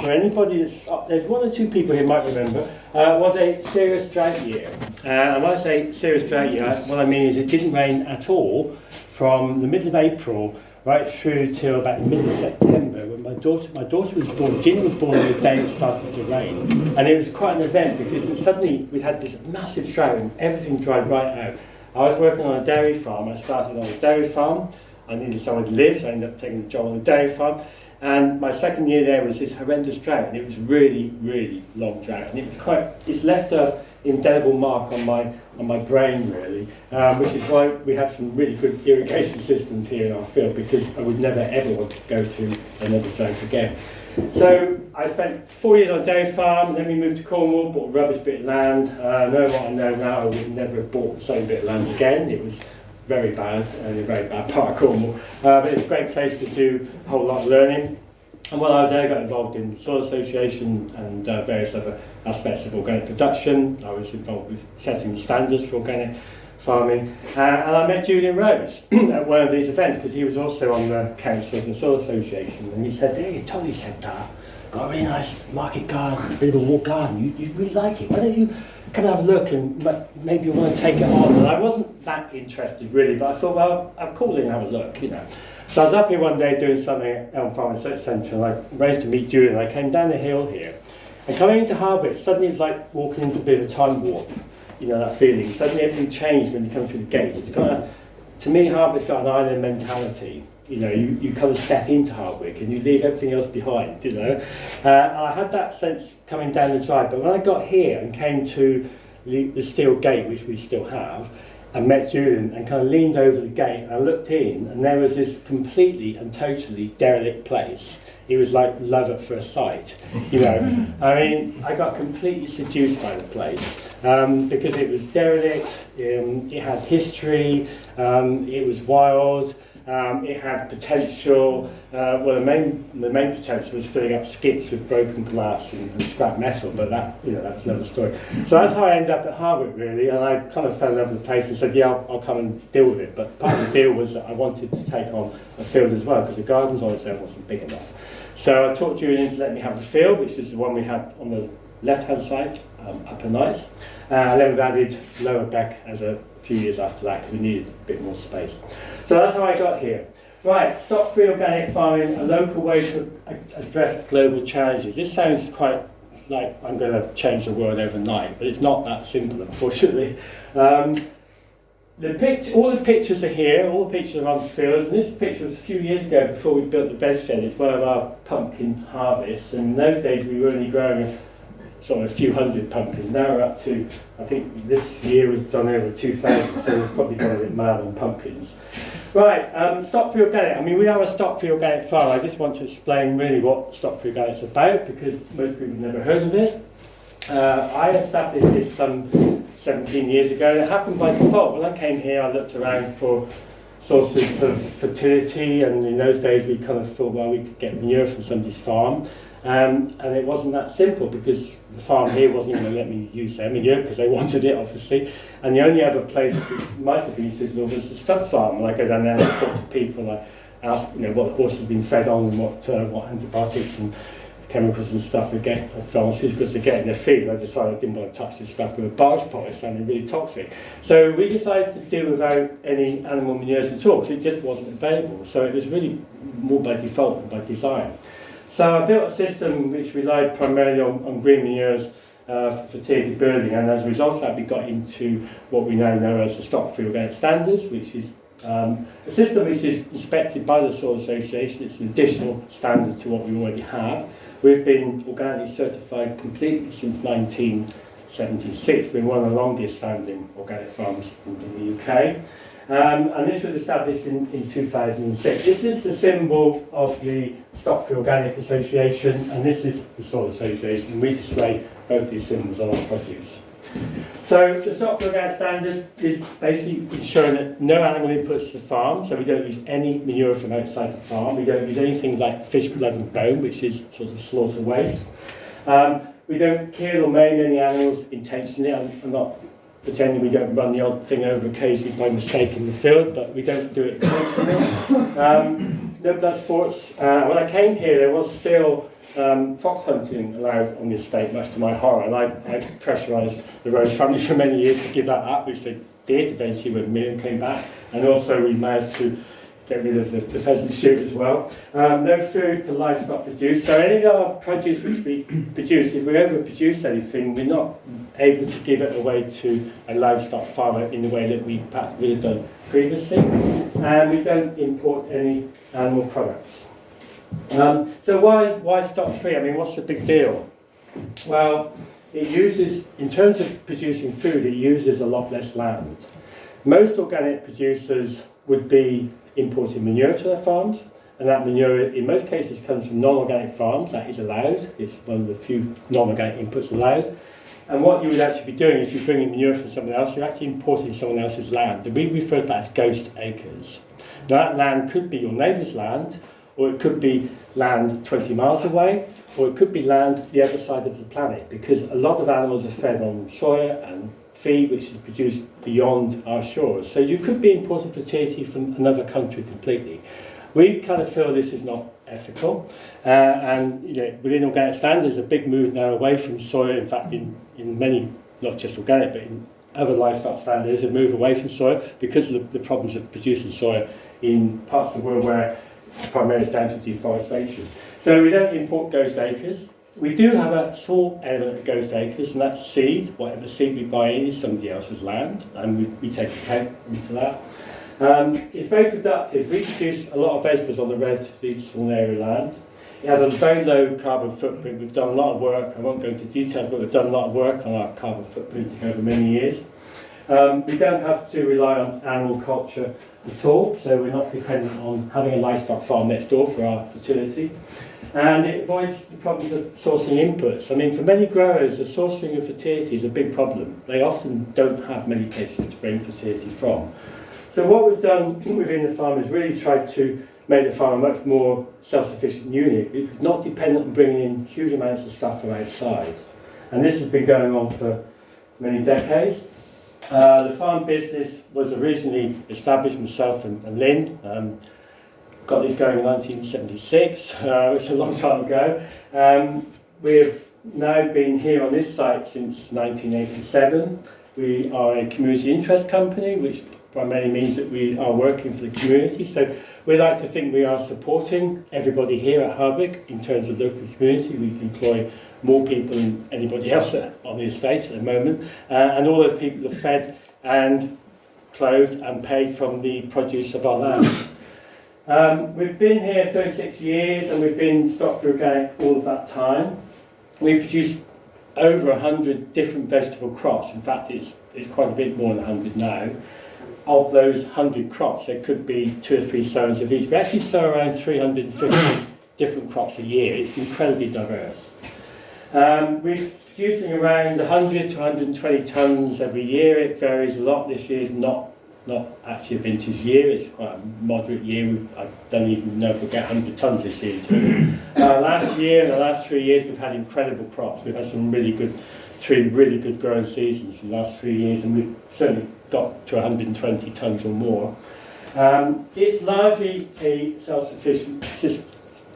for anybody that's up, there's one or two people who might remember, was a serious drought year. And when I say serious drought year, what I mean is it didn't rain at all from the middle of April right through till about the middle of September, when my daughter was born. Ginny was born on the day it started to rain, and it was quite an event because suddenly we'd had this massive drought and everything dried right out. I was working on a dairy farm. I started on a dairy farm. I needed somewhere to live, so I ended up taking a job on a dairy farm. And my second year there was this horrendous drought, and it was really, really long drought, and it's left an indelible mark on my brain really, which is why we have some really good irrigation systems here in our field, because I would never ever want to go through another drought again. So I spent 4 years on a dairy farm, and then we moved to Cornwall, bought a rubbish bit of land. Knowing what I know now, I would never have bought the same bit of land again. It was very bad, and a very bad part of Cornwall. But it was a great place to do a whole lot of learning. And while I was there, I got involved in soil association and various other aspects of organic production. I was involved with setting the standards for organic farming. And I met Julian Rose at one of these events, because he was also on the council of the soil association. And he said, "Hey, Tolly said that. Got a really nice market garden, a bit of a walled garden. You really like it. Why don't you come and have a look, and maybe you want to take it on?" And I wasn't that interested really, but I thought, well, I'll call in and have a look, you know. So I was up here one day doing something at Elm Farm Research Centre, and I arranged to meet Julian. I came down the hill here, and coming into Hardwick, suddenly it was like walking into a bit of a time warp. You know, that feeling. Suddenly everything changed when you come through the gates. It's got to me, Hardwick's got an island mentality. You know, you kind of step into Hardwick and you leave everything else behind, you know. I had that sense coming down the drive, but when I got here and came to the steel gate, which we still have, and met Julian and kind of leaned over the gate, and I looked in, and there was this completely and totally derelict place. It was like love at first sight, you know. I mean, I got completely seduced by the place because it was derelict, it had history, it was wild. It had potential. Well, the main potential was filling up skips with broken glass and scrap metal, but that, you know, that's another story. So that's how I ended up at Hardwick really, and I kind of fell in love with the place and said, yeah, I'll come and deal with it. But part of the deal was that I wanted to take on a field as well, because the gardens on its own wasn't big enough. So I talked Julian to let me have the field, which is the one we had on the left-hand side, upper nice. And then we've added Lower Beck as a few years after that, because we needed a bit more space. So that's how I got here. Right, Stockfree organic farming, a local way to address global challenges. This sounds quite like I'm going to change the world overnight, but it's not that simple, unfortunately. All the pictures are here, all the pictures are on the fields, and this picture was a few years ago before we built the bed shed. It's one of our pumpkin harvests, and in those days we were only growing sort of a few hundred pumpkins. Now we're up to, I think this year we've done over 2,000, so we've probably gone a bit mad on pumpkins. Right, Stockfree Organic. I mean, we are a Stockfree Organic farm. I just want to explain really what Stockfree Organic is about, because most people have never heard of this. I established this some 17 years ago, and it happened by default. When I came here, I looked around for sources of fertility, and in those days we kind of thought, well, we could get manure from somebody's farm. And it wasn't that simple, because the farm here wasn't going to let me use their manure because they wanted it, obviously. And the only other place that might have been suitable was the stud farm. And I go down there and I talk to people, and I ask, you know, what the horse has been fed on, and what antibiotics and chemicals and stuff they get, pharmaceuticals they get in their feed. And I decided I didn't want to touch this stuff with a barge pole. It sounded really toxic. So we decided to do without any animal manures at all, because it just wasn't available. So it was really more by default than by design. So I built a system which relied primarily on green manures for fertility building, and as a result of that we got into what we now know as the Stockfree Organic Standards, which is a system which is inspected by the Soil Association. It's an additional standard to what we already have. We've been organically certified completely since 1976. We're one of the longest standing organic farms in the UK. And this was established in 2006. This is the symbol of the Stockfree Organic Association, and this is the Soil Association. We display both these symbols on our produce. So the Stockfree Organic Standard is basically ensuring that no animal inputs to the farm, so we don't use any manure from outside the farm. We don't use anything like fish blood and bone, which is sort of slaughter waste. We don't kill or maim any animals intentionally. I'm not pretending we don't run the odd thing over occasionally by mistake in the field, but we don't do it intentionally. No blood sports. When I came here, there was still fox hunting allowed on the estate, much to my horror, and I pressurised the Rose family for many years to give that up, which they did eventually when Miriam came back, and also we managed to get rid of the pheasant shoot as well. No food for livestock produced, so any of our produce which we produce, if we overproduce anything, we're not able to give it away to a livestock farmer in the way that we perhaps would have done previously, and we don't import any animal products. So why Stockfree? I mean, what's the big deal? Well, it uses, in terms of producing food, it uses a lot less land. Most organic producers would be importing manure to their farms, and that manure in most cases comes from non-organic farms. That is allowed. It's one of the few non-organic inputs allowed. And what you would actually be doing if you're bringing manure from someone else, you're actually importing someone else's land. And we refer to that as ghost acres. Now that land could be your neighbour's land, or it could be land 20 miles away, or it could be land the other side of the planet, because a lot of animals are fed on soya and feed which is produced beyond our shores. So you could be importing fertility from another country completely. We kind of feel this is not ethical, and within organic standards, a big move now away from soya. In fact, in many, not just organic, but in other livestock standards, a move away from soya because of the problems of producing soya in parts of the world where primarily it's down to deforestation. So we don't import ghost acres. We do have a small element of ghost acres, and that's seed. Whatever seed we buy in is somebody else's land, and we take account into that. It's very productive. We produce a lot of vegetables on the relatively small area of land. It has a very low carbon footprint. We've done a lot of work, I won't go into details, but we've done a lot of work on our carbon footprint over many years. We don't have to rely on animal culture at all, so we're not dependent on having a livestock farm next door for our fertility. And it avoids the problems of sourcing inputs. I mean, for many growers, the sourcing of fertility is a big problem. They often don't have many places to bring fertility from. So what we've done within the farm is really tried to make the farm a much more self-sufficient unit. It's not dependent on bringing in huge amounts of stuff from outside. And this has been going on for many decades. The farm business was originally established, myself and Lynn. Got this going in 1976, which is a long time ago. We've now been here on this site since 1987. We are a community interest company, which primarily means that we are working for the community. So we like to think we are supporting everybody here at Hardwick in terms of local community. We employ more people than anybody else on the estate at the moment. And all those people are fed and clothed and paid from the produce of our land. We've been here 36 years, and we've been Stockfree Organic all of that time. We produce over 100 different vegetable crops. In fact, it's quite a bit more than 100 now. Of those 100 crops, there could be 2 or 3 sowings of each. We actually sow around 350 different crops a year. It's incredibly diverse. We're producing around 100 to 120 tonnes every year. It varies a lot. This year is not actually a vintage year, it's quite a moderate year. I don't even know if we'll get 100 tonnes this year. Last year and the last 3 years we've had incredible crops. We've had some three really good growing seasons in the last 3 years, and we've certainly got to 120 tonnes or more. It's largely a self-sufficient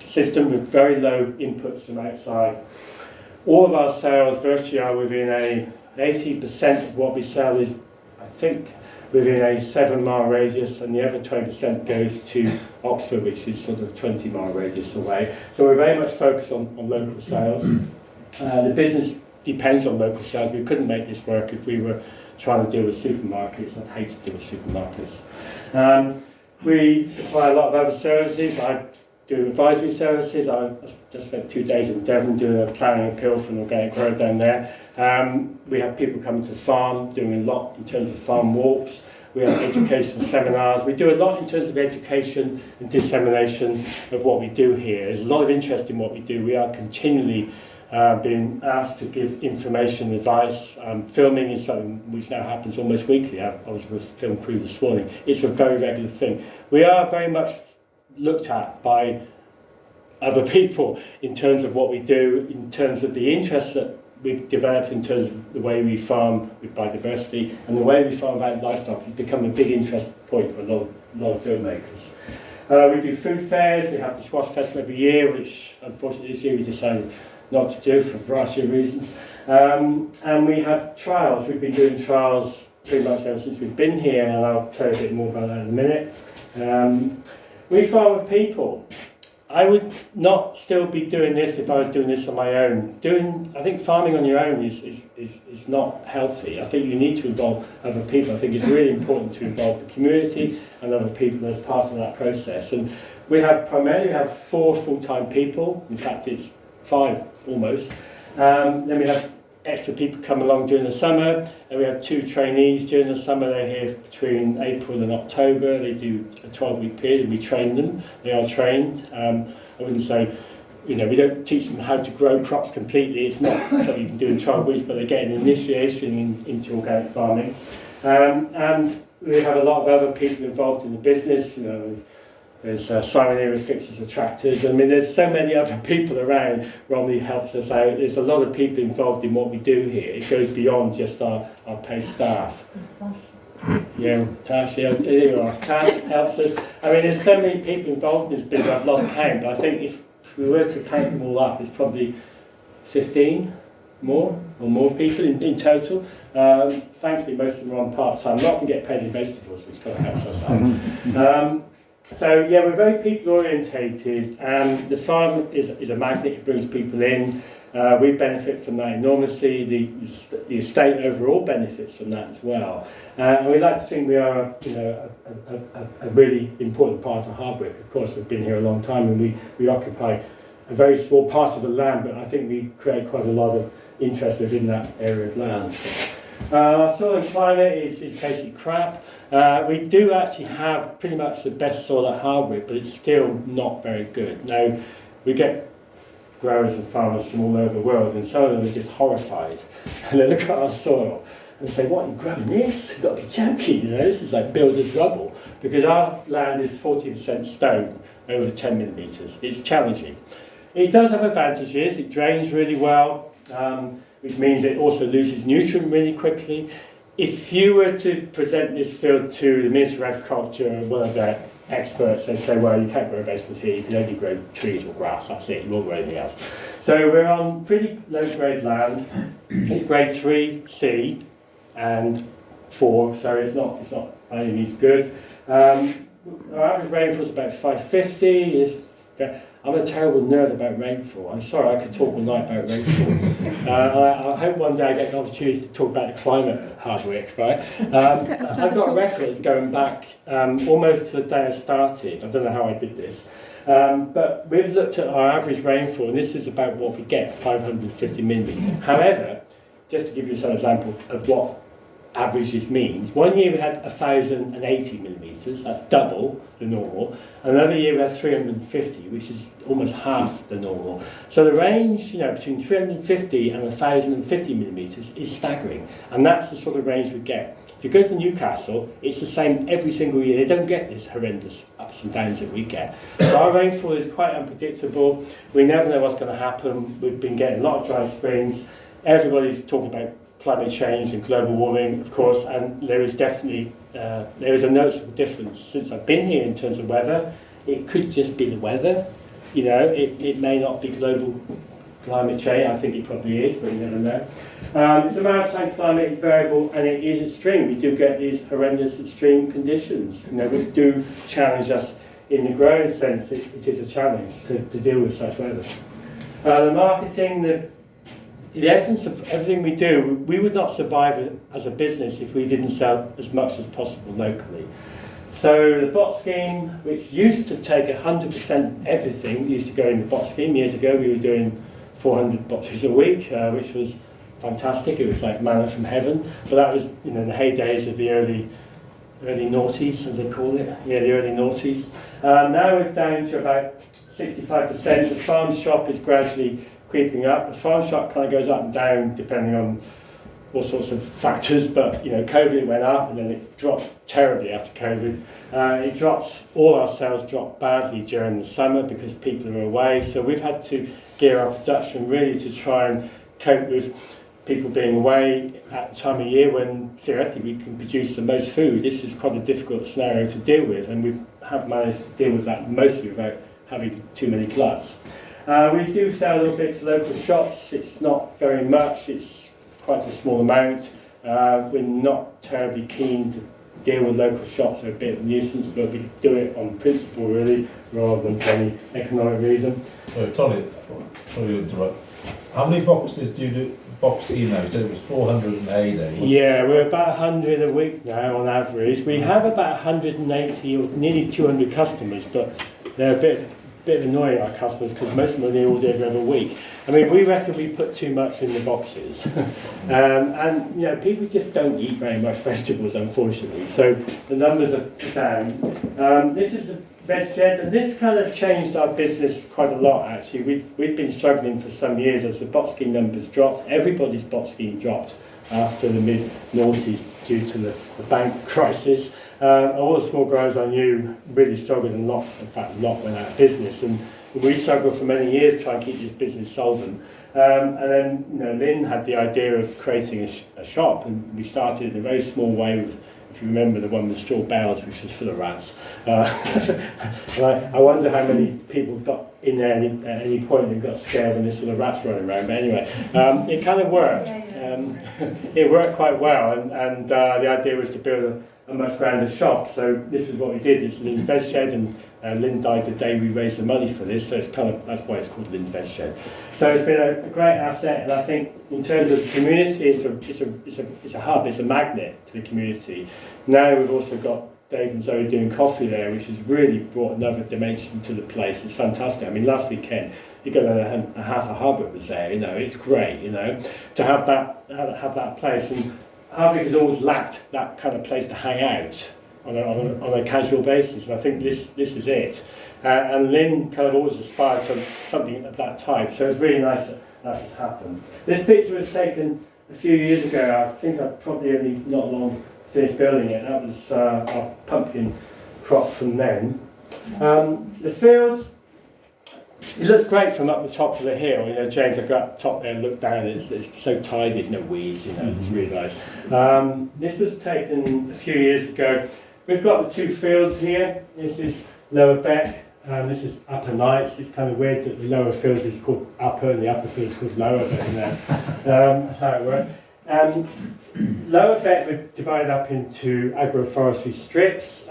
system with very low inputs from outside. All of our sales virtually are within 80% of what we sell is, I think, within a 7-mile radius, and the other 20% goes to Oxford, which is sort of a 20-mile radius away. So we're very much focused on local sales. The business depends on local sales. We couldn't make this work if we were trying to deal with supermarkets. I'd hate to deal with supermarkets. We supply a lot of other services. I do advisory services. I just spent 2 days in Devon doing a planning appeal for an organic grower down there. We have people coming to the farm, doing a lot in terms of farm walks. We have educational seminars. We do a lot in terms of education and dissemination of what we do here. There's a lot of interest in what we do. We are continually being asked to give information, advice. Filming is something which now happens almost weekly. I was with the film crew this morning. It's a very regular thing. We are very much looked at by other people in terms of what we do, in terms of the interest that we've developed in terms of the way we farm with biodiversity, and the way we farm about livestock has become a big interest point for a lot of filmmakers. We do food fairs. We have the squash festival every year, which unfortunately this year we decided not to do for a variety of reasons. And we have trials. We've been doing trials pretty much ever since we've been here, and I'll tell you a bit more about that in a minute. We farm with people. I would not still be doing this if I was doing this on my own. I think farming on your own is not healthy. I think you need to involve other people. I think it's really important to involve the community and other people as part of that process. And we primarily have 4 full-time people. In fact, it's 5 almost. Then we have extra people come along during the summer, and we have 2 trainees during the summer. They're here between April and October. They do a 12-week period, and we train them. They are trained. I wouldn't say, we don't teach them how to grow crops completely. It's not something you can do in 12 weeks, but they get an initiation into organic farming. And we have a lot of other people involved in the business. There's Simon here who fixes the tractors. I mean, there's so many other people around. Romney helps us out. There's a lot of people involved in what we do here. It goes beyond just our paid staff. Yeah, Tash, Tash helps us. I mean, there's so many people involved in this business, I've lost count. But I think if we were to count them all up, it's probably 15 more people in total. Thankfully, most of them are on part-time. A lot of them get paid in vegetables, which kind of helps us out. So yeah, we're very people orientated, and the farm is a magnet. It brings people in. We benefit from that enormously. The estate overall benefits from that as well. And we like to think we are, a really important part of Hardwick. Of course, we've been here a long time, and we occupy a very small part of the land, but I think we create quite a lot of interest within that area of land. Our soil and climate is basically crap. We do actually have pretty much the best soil at Hardwick, but it's still not very good. Now, we get growers and farmers from all over the world, and some of them are just horrified. And they look at our soil and say, "What, you're growing this? You've got to be joking, this is like builder's rubble." Because our land is 40% stone over 10 millimetres. It's challenging. It does have advantages. It drains really well, which means it also loses nutrient really quickly. If you were to present this field to the Minister of Agriculture or one of their experts, they'd say, well, you can't grow vegetables here, you can only grow trees or grass, that's it, you won't grow anything else. So we're on pretty low grade land. It's grade 3C and 4, so it's not by any means good. Our average rainfall is about 550. I'm a terrible nerd about rainfall. I'm sorry, I could talk all night about rainfall. I hope one day I get an opportunity to talk about the climate at Hardwick, right? I've got records going back almost to the day I started. I don't know how I did this. But we've looked at our average rainfall, and this is about what we get, 550 millimetres. However, just to give you some example of what averages means, one year we had 1,080 millimetres, that's double the normal. Another year we had 350, which is almost half the normal. So the range, between 350 and 1,050 millimetres is staggering, and that's the sort of range we get. If you go to Newcastle, it's the same every single year. They don't get this horrendous ups and downs that we get. So our rainfall is quite unpredictable. We never know what's going to happen. We've been getting a lot of dry springs. Everybody's talking about climate change and global warming, of course, and there is definitely there is a noticeable difference since I've been here in terms of weather. It could just be the weather, it may not be global climate change. I think it probably is, but you never know. It's a maritime climate, it's variable, and it is extreme. We do get these horrendous extreme conditions, which do challenge us in the growing sense. It is a challenge to deal with such weather. The marketing, the essence of everything we do, we would not survive as a business if we didn't sell as much as possible locally. So the bot scheme, which used to take 100% everything, used to go in the bot scheme. Years ago we were doing 400 boxes a week, which was fantastic. It was like manna from heaven. But that was in the heydays of the early noughties, as they call it. Yeah, the early noughties. Now we're down to about 65%. The farm shop is gradually creeping up. The farm shop kind of goes up and down depending on all sorts of factors, but COVID went up and then it dropped terribly after COVID. All our sales dropped badly during the summer because people are away, so we've had to gear our production really to try and cope with people being away at the time of year when theoretically we can produce the most food. This is quite a difficult scenario to deal with, and we have managed to deal with that mostly without having too many gluts. We do sell a little bit to local shops. It's not very much, it's quite a small amount. We're not terribly keen to deal with local shops, they're a bit of a nuisance, but we do it on principle really, rather than for any economic reason. So Tolly, sorry to interrupt. How many boxes do you do? Box now, so it was 400 in the heyday. Yeah, we're about 100 a week now on average. We have about 180 or nearly 200 customers, but they're a bit annoying, our customers, because most of them only order every other week. I mean, we reckon we put too much in the boxes. And, you know, people just don't eat very much vegetables, unfortunately. So the numbers are down. This is a veg shed, and this kind of changed our business quite a lot, actually. We've been struggling for some years as the box scheme numbers dropped. Everybody's box scheme dropped after the mid-noughties due to the bank crisis. All the small growers I knew really struggled, and lot went out of business. And we struggled for many years trying to keep this business solvent. And then, you know, Lynn had the idea of creating a shop, and we started in a very small way with, if you remember, the one with straw bales, which was full of rats. I wonder how many people got in there at any point and got scared when there's sort of rats running around. But anyway, it kind of worked. It worked quite well, and the idea was to build a much grander shop. So this is what we did. It's Lynn's Veg Shed, and Lynn died the day we raised the money for this. So it's kind of, that's why it's called Lynn's Veg Shed. So it's been a great asset, and I think in terms of the community, it's a hub, it's a magnet to the community. Now we've also got Dave and Zoe doing coffee there, which has really brought another dimension to the place. It's fantastic. I mean, last weekend you got a half a Harbour was there. You know, it's great. You know, to have that place, and Harbour has always lacked that kind of place to hang out on a casual basis, and I think this is it. And Lynn kind of always aspired to something of that type, so it's really nice that has happened. This picture was taken a few years ago. I think I probably only not long finished building it. That was our pumpkin crop from then. The fields, it looks great from up the top of the hill. You know, James, I go up the top there and look down, it's so tidy, there's no weeds, you know, it's really nice. This was taken a few years ago. We've got the two fields here. This is Lower Beck, this is Upper Knights. It's kind of weird that the lower field is called Upper and the upper field is called Lower, but you know, that's how it works. Lower Beck we've divided up into agroforestry strips.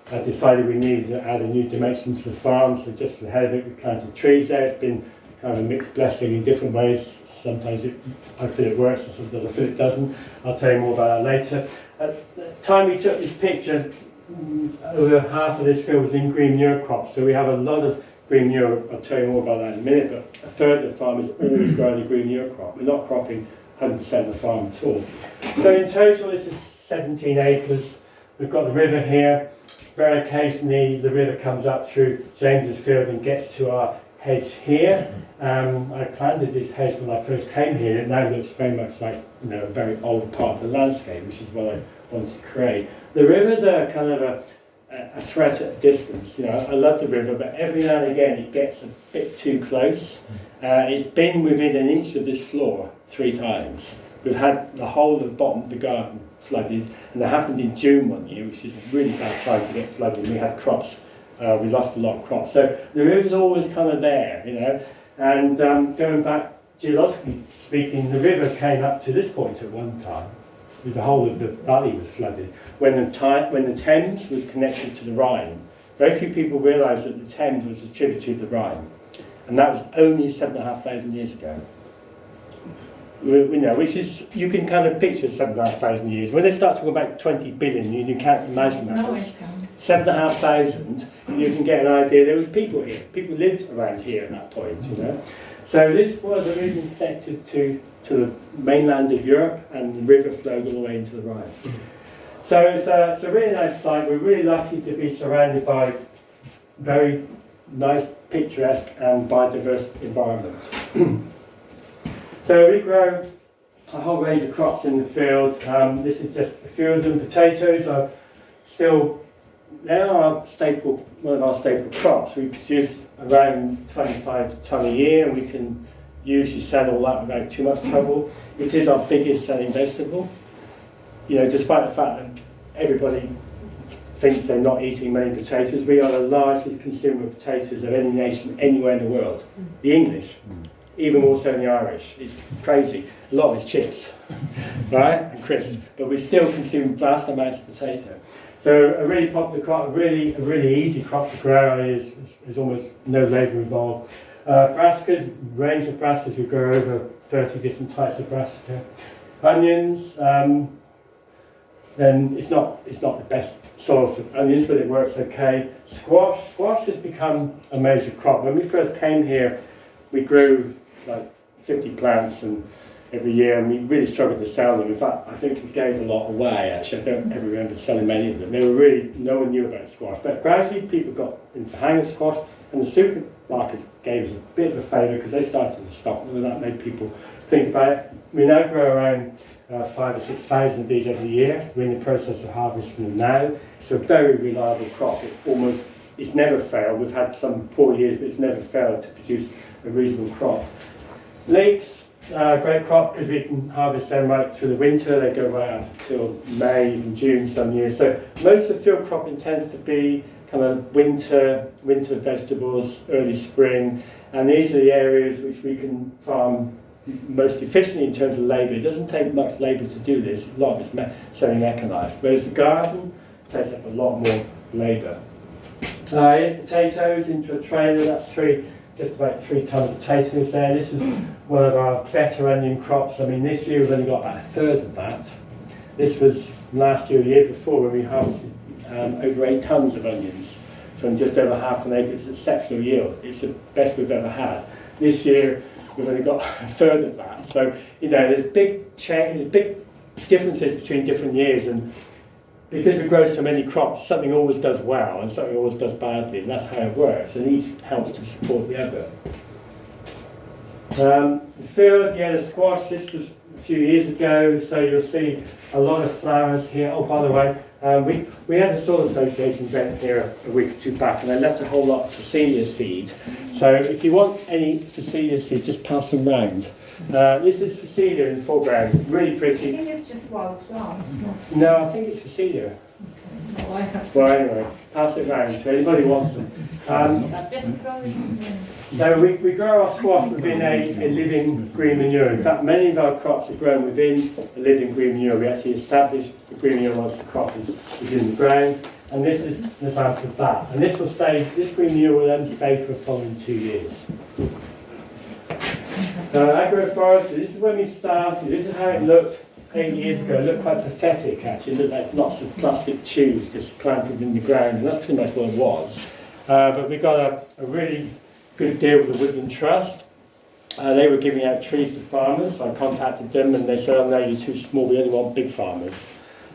I decided we needed to add a new dimension to the farm, so just for the head of it we planted trees there. It's been kind of a mixed blessing in different ways. Sometimes I feel it works, and sometimes I feel it doesn't. I'll tell you more about that later. At the time we took this picture, over half of this field was in green manure crops, so we have a lot of green manure. I'll tell you more about that in a minute, but a third of the farm is always growing a green manure crop. We're not cropping 100% of the farm at all. So in total this is 17 acres. We've got the river here. Very occasionally the river comes up through James's field and gets to our hedge here. I planted this hedge when I first came here. It now looks very much like, you know, a very old part of the landscape, which is what I wanted to create. The rivers are kind of a threat at a distance. You know, I love the river, but every now and again it gets a bit too close. It's been within an inch of this floor 3 times. We've had the whole of the bottom of the garden flooded, and that happened in June one year, which is a really bad time to get flooded. We had crops, we lost a lot of crops. So the river's always kind of there, you know. And going back geologically speaking, the river came up to this point at one time. The whole of the valley was flooded. When the Thames was connected to the Rhine, very few people realised that the Thames was a tributary of the Rhine, and that was only 7,500 years ago. You know, which is, you can kind of picture 7,500 years. When they start talking about 20 billion, you can't imagine that. No, 7,500, you can get an idea. There was people here. People lived around here at that point, you know. So this was originally connected to the mainland of Europe, and the river flowed all the way into the Rhine. So it's a really nice site. We're really lucky to be surrounded by very nice, picturesque and biodiverse environments. So we grow a whole range of crops in the field. This is just a few of them. Potatoes are still, they are our staple, one of our staple crops. We produce around 25 tonne a year, and we can usually sell all that without too much trouble. It is our biggest selling vegetable. You know, despite the fact that everybody thinks they're not eating many potatoes, we are the largest consumer of potatoes of any nation anywhere in the world. The English, even more so than the Irish. It's crazy. A lot of it's chips, right, and crisps, but we still consume vast amounts of potato. So a really popular crop, a really easy crop to grow. There's almost no labour involved. Brassicas, range of brassicas, we grow over 30 different types of brassica. Onions, then it's not the best soil for onions, but it works okay. Squash has become a major crop. When we first came here, we grew like 50 plants and every year, and we really struggled to sell them. In fact, I think we gave a lot away, actually. I don't ever remember selling many of them. They were really, no one knew about squash. But gradually people got into the hang of squash, and the supermarket gave us a bit of a favour because they started to stock them, and that made people think about it. We now grow around 5,000 or 6,000 of these every year. We're in the process of harvesting them now. It's a very reliable crop. It's never failed. We've had some poor years, but it's never failed to produce a reasonable crop. Leeks, great crop because we can harvest them right through the winter. They go right up until May, even June some years. So most of the field cropping tends to be kind of winter vegetables, early spring, and these are the areas which we can farm most efficiently in terms of labour. It doesn't take much labour to do this. A lot of it's semi-mechanised, whereas the garden takes up a lot more labour. Here's potatoes into a trailer. That's just about 3 tonnes of potatoes there. This is one of our better onion crops. I mean, this year we've only got about a third of that. This was last year, the year before, when we harvested over 8 tonnes of onions from just over half an acre. It's an exceptional yield. It's the best we've ever had. This year we've only got a third of that. So, you know, there's big differences between different years, and because we grow so many crops, something always does well and something always does badly, and that's how it works, and each helps to support the other. The field, the squash, this was a few years ago, so you'll see a lot of flowers here. Oh, by the way, we had a soil association event here a week or 2 back, and I left a whole lot of Phacelia seed. So if you want any Phacelia seed, just pass them round. This is Phacelia in the foreground, really pretty. I think it's just wildflower. No, I think it's Phacelia. Well, anyway, pass it round so anybody wants them. So we grow our squash within a living green manure. In fact, many of our crops are grown within a living green manure. We actually establish the green manure once the crop is in the ground, and this is an example of that. And this green manure will then stay for the following 2 years. Agroforestry, this is when we started. This is how it looked 8 years ago. It looked quite pathetic, actually. It looked like lots of plastic tubes just planted in the ground, and that's pretty much what it was. But we got a really good deal with the Woodland Trust. They were giving out trees to farmers. So I contacted them, and they said, "Oh no, you're too small. We only want big farmers."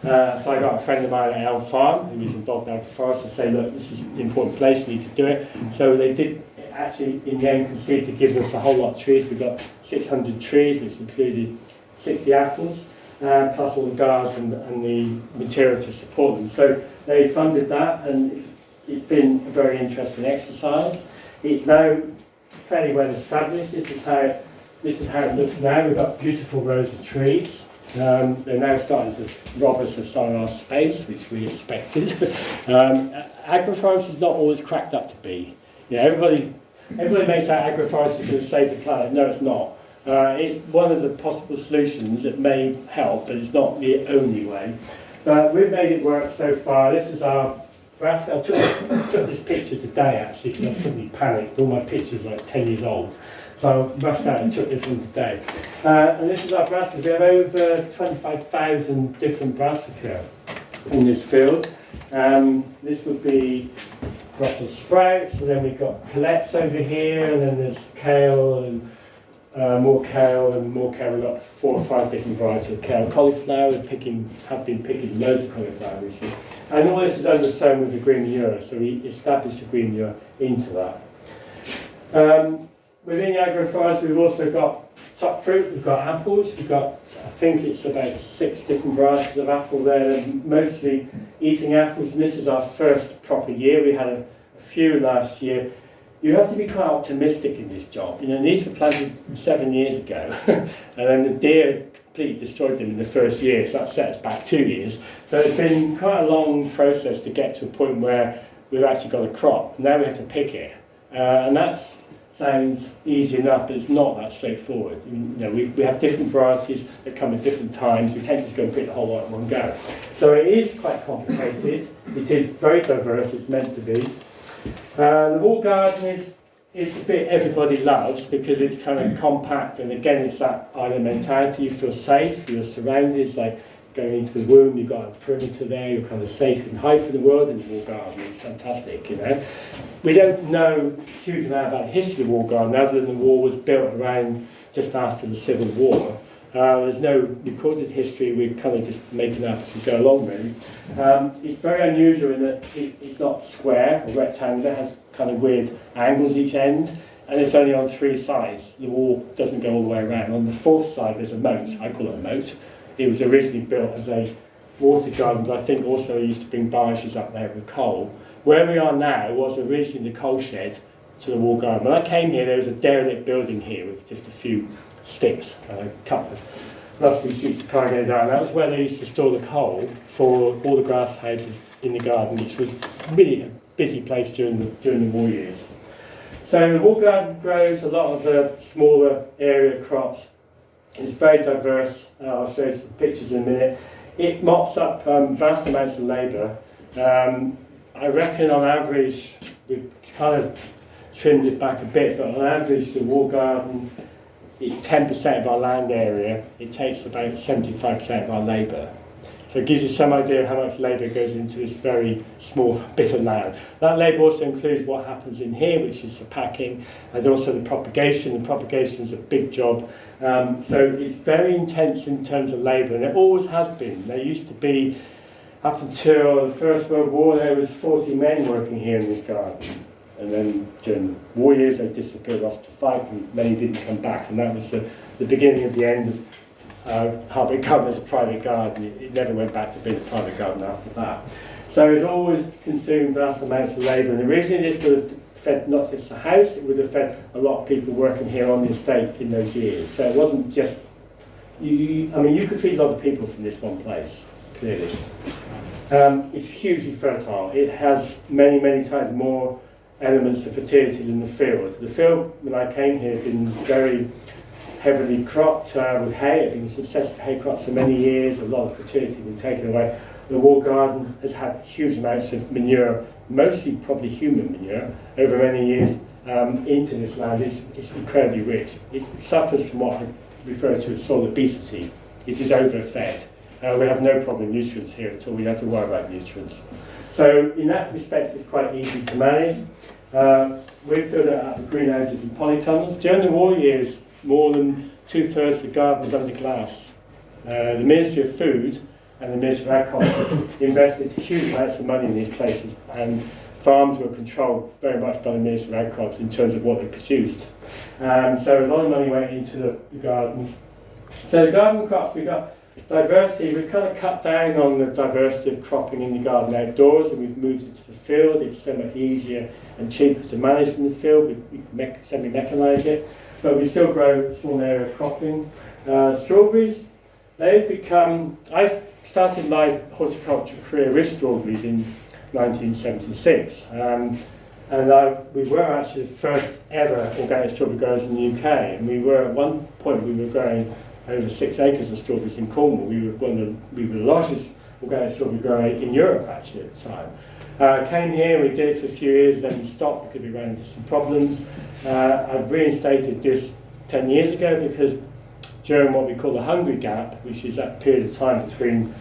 So I got a friend of mine at Elm Farm, who was involved in agroforestry, to say, "Look, this is an important place. You need to do it." So they did. Actually, in the end, conceded to give us a whole lot of trees. We got 600 trees, which included 60 apples, plus all the guards and the material to support them. So they funded that, and it's been a very interesting exercise. It's now fairly well established. This is how it looks now. We've got beautiful rows of trees. They're now starting to rob us of some of our space, which we expected. Agroforestry is not always cracked up to be. You know, everybody makes out agroforestry to save the planet. No, it's not. It's one of the possible solutions that may help, but it's not the only way. But we've made it work so far. This is our brassica. I took this picture today, actually, because I suddenly panicked. All my pictures are like 10 years old. So I rushed out and took this one today. And this is our brassica. We have over 25,000 different brassica in this field. This would be Brussels sprouts, and then we've got colettes over here, and then there's kale and more kale and more kale. We've got 4 or 5 different varieties of kale. Cauliflower, have been picking loads of cauliflower recently. And all this is undersown with the green manure, so we established the green manure into that. Within the agroforestry, we've also got top fruit, we've got apples, we've got, I think it's about 6 different varieties of apple there, mostly eating apples, and this is our first proper year. We had a few last year. you have to be quite optimistic in this job. You know, these were planted 7 years ago, and then the deer completely destroyed them in the first year, so that set us back 2 years. So it's been quite a long process to get to a point where we've actually got a crop. Now we have to pick it, and that sounds easy enough, but it's not that straightforward. I mean, you know, we have different varieties that come at different times. We can't just go and pick the whole lot in one go. So it is quite complicated. It is very diverse. It's meant to be. The wall garden is the bit everybody loves because it's kind of compact, and again it's that island mentality. You feel safe, you're surrounded, like going into the womb, you've got a perimeter there, you're kind of safe, you can hide from the world in the wall garden. It's fantastic, you know. We don't know a huge amount about the history of the wall garden other than the wall was built around just after the Civil War. There's no recorded history, we're kind of just making up as we go along really. It's very unusual in that it's not square or rectangular, it has kind of weird angles each end, and it's only on 3 sides. The wall doesn't go all the way around. On the 4th side there's a moat, I call it a moat. It was originally built as a water garden, but I think also used to bring barges up there with coal. Where we are now was originally the coal shed to the wall garden. When I came here there was a derelict building here with just a few sticks and a couple of rusty sheets of cargo down. That was where they used to store the coal for all the grass houses in the garden, which was really a busy place during the war years. So the wall garden grows a lot of the smaller area crops. It's very diverse. I'll show you some pictures in a minute. It mops up vast amounts of labour. I reckon on average, we've kind of trimmed it back a bit, but on average the wall garden, it's 10% of our land area. It takes about 75% of our labour. So it gives you some idea of how much labour goes into this very small bit of land. That labour also includes what happens in here, which is the packing, and also the propagation. The propagation is a big job. So it's very intense in terms of labour, and it always has been. There used to be, up until the First World War, there was 40 men working here in this garden. And then during the war years, they disappeared off to fight, and many didn't come back. And that was the beginning of the end of how it became as a private garden. It never went back to being a private garden after that. So it's always consumed vast amounts of labour. And originally this would have fed not just the house, it would have fed a lot of people working here on the estate in those years. So it wasn't just, I mean, you could feed a lot of people from this one place, clearly. It's hugely fertile. It has many, many times more elements of fertility than the field. The field, when I came here, had been very heavily cropped with hay. It had been successful hay crops for many years. A lot of fertility had been taken away. The wall garden has had huge amounts of manure, mostly probably human manure, over many years into this land. It's incredibly rich. It suffers from what I refer to as soil obesity. It is overfed. We have no problem with nutrients here at all. We don't have to worry about nutrients. So in that respect, it's quite easy to manage. We've filled it up with greenhouses and polytunnels. During the war years, more than 2/3 of the garden was under glass. The Ministry of Food and the Ministry of Agriculture invested huge amounts of money in these places, and farms were controlled very much by the Ministry of Agriculture in terms of what they produced. So a lot of money went into the gardens. So the garden crops, we've got diversity. We've kind of cut down on the diversity of cropping in the garden outdoors, and we've moved it to the field. It's so much easier and cheaper to manage in the field. We semi-mechanise it, but we still grow small area cropping. Strawberries, they've become, I started my horticulture career with strawberries in 1976, and we were actually the first ever organic strawberry growers in the UK, and we were at one point we were growing over 6 acres of strawberries in Cornwall. We were the largest organic strawberry grower in Europe actually at the time. Came here, we did it for a few years, then we stopped because we ran into some problems. I've reinstated this 10 years ago because during what we call the hungry gap, which is that period of time between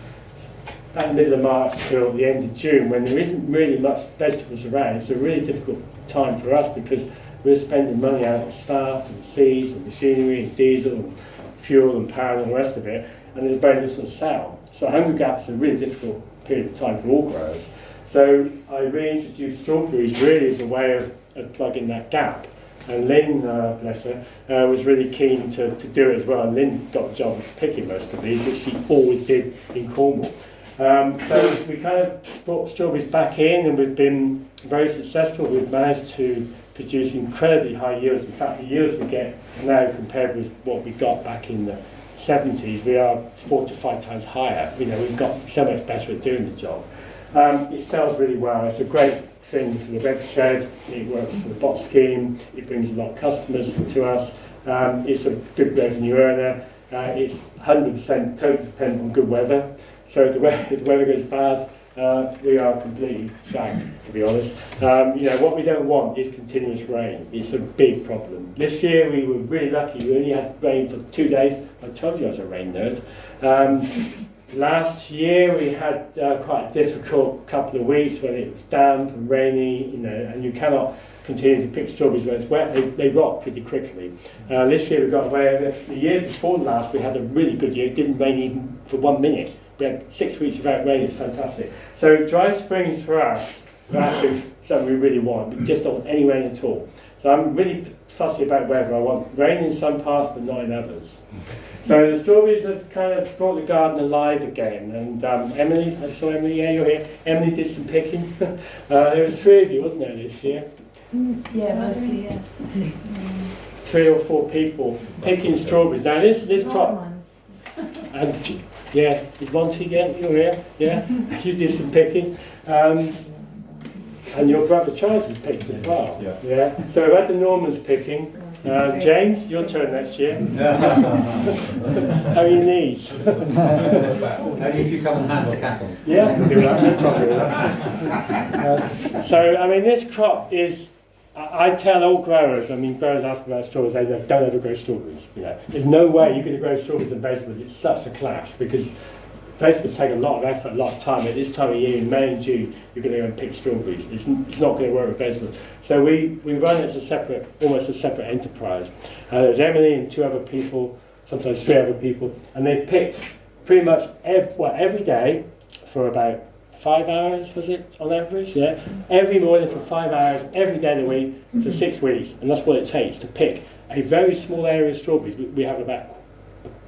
about the middle of March till the end of June, when there isn't really much vegetables around, it's a really difficult time for us because we're spending money out on staff and seeds and machinery and diesel and fuel and power and all the rest of it, and there's very little to sell. So hungry gap is a really difficult period of time for all growers. So I reintroduced strawberries really as a way of plugging that gap. And Lynn, bless her, was really keen to do it as well. And Lynn got the job of picking most of these, which she always did in Cornwall. So we kind of brought strawberries back in, and we've been very successful. We've managed to produce incredibly high yields. In fact, the yields we get now compared with what we got back in the 70s, we are 4 to 5 times higher. We've got so much better at doing the job. It sells really well. It's a great thing for the red shed. It works for the bot scheme. It brings a lot of customers to us. It's a good revenue earner. It's 100% totally dependent on good weather. So if the weather goes bad, we are completely shagged, to be honest. What we don't want is continuous rain. It's a big problem. This year we were really lucky. We only had rain for 2 days. I told you I was a rain nerd. Last year we had quite a difficult couple of weeks when it was damp and rainy, and you cannot continue to pick strawberries when it's wet. They rot pretty quickly. This year we got away. The year before last we had a really good year. It didn't rain even for 1 minute. We had 6 weeks without rain. It's fantastic. So dry springs for us are actually something we really want. We just don't want any rain at all. So I'm really fussy about weather. I want rain in some parts but not in others. So the strawberries have kind of brought the garden alive again. And Emily, I saw Emily, yeah, you're here. Emily did some picking. There was 3 of you, wasn't there, this year? Yeah, mostly, yeah. 3 or 4 people picking strawberries. Now this crop, and yeah, is Monty again? You're here, yeah. You did some picking, and your brother Charles has picked as well. Yeah. So we've had the Normans picking. James, your turn next year. How are your knees? Only if you come and handle cattle. Yeah, I can do that. No problem with that. So I mean, this crop is. I tell all growers, growers ask me about strawberries, they don't ever grow strawberries. There's no way you're going to grow strawberries and vegetables. It's such a clash because vegetables take a lot of effort, a lot of time. At this time of year, in May and June, you're going to go and pick strawberries. It's not going to work with vegetables. So we run it as almost a separate enterprise. There's Emily and 2 other people, sometimes 3 other people, and they picked pretty much every day for about 5 hours, was it, on average? Yeah. Every morning for 5 hours, every day of the week for 6 weeks, and that's what it takes to pick a very small area of strawberries. We have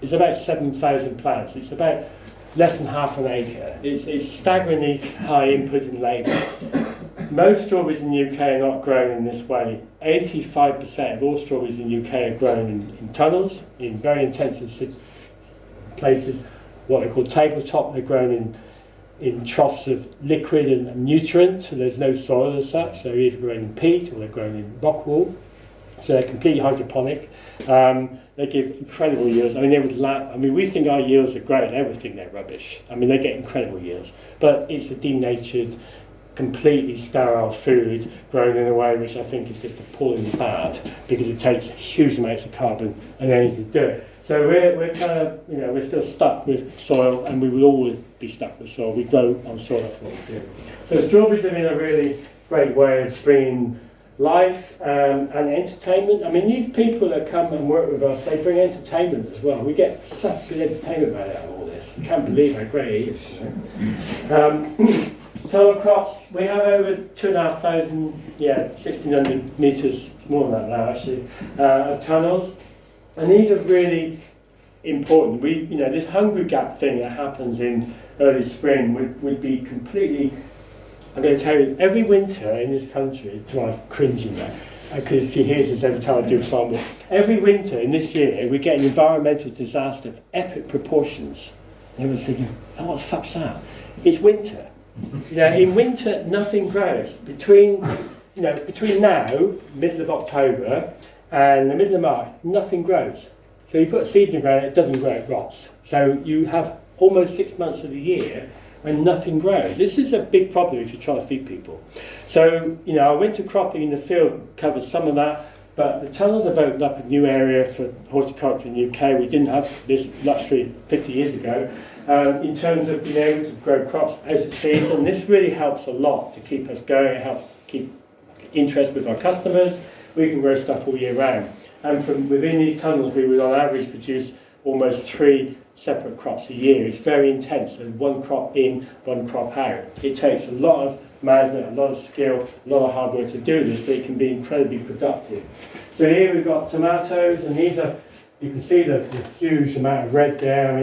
it's about 7,000 plants. It's about less than half an acre. It's staggeringly high input and labour. Most strawberries in the UK are not grown in this way. 85% of all strawberries in the UK are grown in tunnels, in very intensive places, what they call tabletop. They're grown in troughs of liquid and nutrient, so there's no soil as such. They're either grown in peat or they're grown in rock wool, so they're completely hydroponic. They give incredible yields. We think our yields are great. They would think they're rubbish. They get incredible yields, but it's a denatured, completely sterile food grown in a way which I think is just appallingly bad because it takes huge amounts of carbon and energy to do it. So we're kind of, we're still stuck with soil, and we will always be stuck with soil. We grow on soil, that's what we do. So strawberries have been a really great way of bringing life and entertainment. These people that come and work with us, they bring entertainment as well. We get such good entertainment out of all this. You can't believe how great it is. Tunnel crops, we have over 2,500, 1,600 metres, more than that now actually, of tunnels. And these are really important. This hungry gap thing that happens in early spring would be completely. I'm going to tell you, every winter in this country, I'm cringing now, because she hears this every time I do farm work. Every winter in this year, we get an environmental disaster of epic proportions. And everyone's thinking, oh, what the fuck's that? It's winter. In winter, nothing grows. Between now, middle of October, and the middle of March, nothing grows. So you put a seed in the ground, it doesn't grow, it rots. So you have almost 6 months of the year when nothing grows. This is a big problem if you're trying to feed people. So, our winter cropping in the field covers some of that, but the tunnels have opened up a new area for horticulture in the UK. We didn't have this luxury 50 years ago. In terms of being able to grow crops as it season, this really helps a lot to keep us going. It helps keep interest with our customers. We can grow stuff all year round. And from within these tunnels, we would on average produce almost 3 separate crops a year. It's very intense. There's 1 crop in, 1 crop out. It takes a lot of management, a lot of skill, a lot of hard work to do this, but it can be incredibly productive. So here we've got tomatoes, and these are, you can see the huge amount of red there.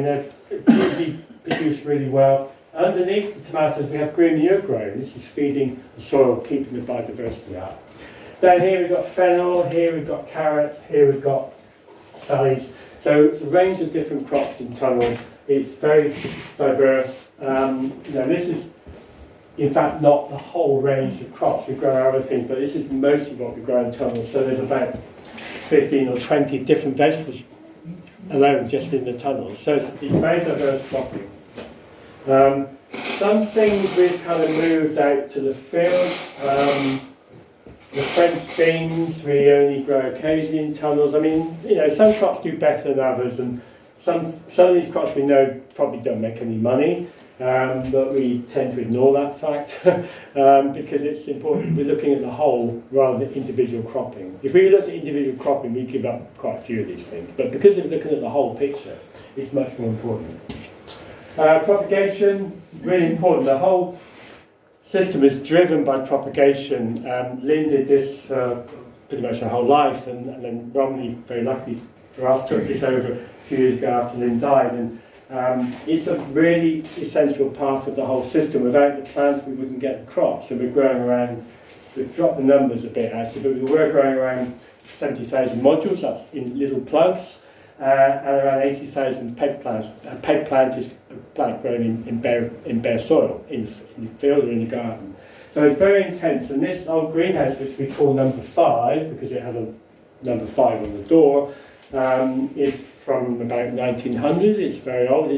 They're usually produced really well. Underneath the tomatoes, we have green manure growing. This is feeding the soil, keeping the biodiversity up. Down here we've got fennel, here we've got carrots, here we've got sallies. So it's a range of different crops in tunnels. It's very diverse. This is in fact not the whole range of crops. We grow other things, but this is mostly what we grow in tunnels. So there's about 15 or 20 different vegetables alone just in the tunnels. So it's very diverse cropping. Some things we've kind of moved out to the field. The French beans we only grow occasionally in tunnels. I mean, some crops do better than others, and some of these crops we know probably don't make any money, but we tend to ignore that fact because it's important. We're looking at the whole rather than individual cropping. If we looked at individual cropping, we'd give up quite a few of these things, but because we're looking at the whole picture, it's much more important. Propagation, really important. The whole system is driven by propagation. Lynn did this pretty much her whole life, and then Romney, very lucky for us, took this over a few years ago after Lynn died. And it's a really essential part of the whole system. Without the plants, we wouldn't get the crops. So we're growing around, we've dropped the numbers a bit actually, but we were growing around 70,000 modules, that's in little plugs, and around 80,000 peg plants. A peg plant is a plant grown in bare soil, in the field or in the garden. So it's very intense, and this old greenhouse, which we call number 5, because it has a number 5 on the door, is from about 1900. It's very old.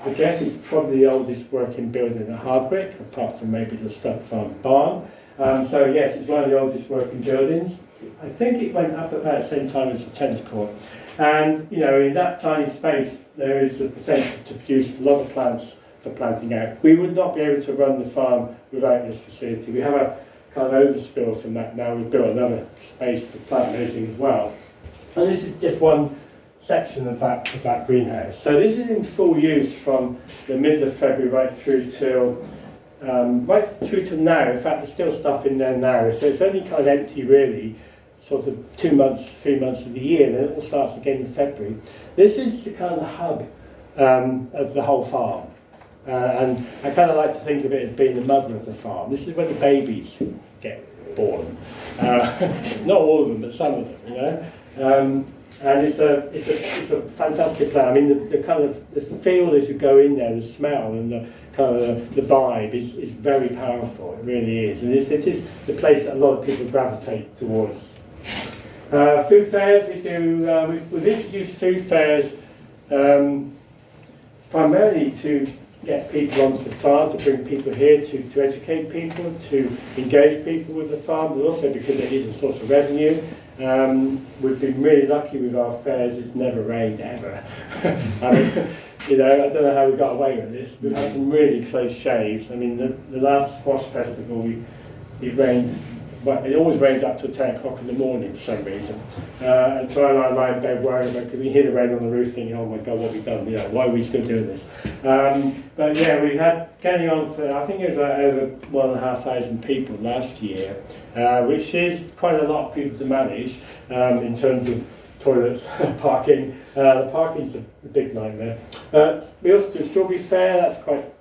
I guess it's probably the oldest working building in Hardwick, apart from maybe the Stud Farm barn. So yes, it's one of the oldest working buildings. I think it went up about the same time as the tennis court. And in that tiny space, there is the potential to produce a lot of plants for planting out. We would not be able to run the farm without this facility. We have a kind of overspill from that now. We've built another space for plant raising as well. And this is just one section of that greenhouse. So this is in full use from the middle of February right through till now. In fact, there's still stuff in there now. So it's only kind of empty really, sort of 2 months, 3 months of the year, and then it all starts again in February. This is the kind of hub of the whole farm. And I kind of like to think of it as being the mother of the farm. This is where the babies get born. Not all of them, but some of them, and it's a fantastic plant. I mean, the kind of the feel as you go in there, the smell and the kind of the vibe is very powerful. It really is, and it is the place that a lot of people gravitate towards. Food fairs we do. We've introduced food fairs primarily to get people onto the farm, to bring people here, to educate people, to engage people with the farm, but also because it is a source of revenue. We've been really lucky with our fairs. It's never rained ever. I mean, I don't know how we got away with this. We've had some really close shaves. I mean, the last squash festival, it rained. But it always rains up till 10 o'clock in the morning for some reason. And so I lie in bed worrying about, because we hear the rain on the roof thinking, oh my God, what have we done? Why are we still doing this? But yeah, we had going on for, I think it was over 1,500 people last year, which is quite a lot of people to manage in terms of toilets, parking. The parking's a big nightmare. We also do a strawberry fair. That's quite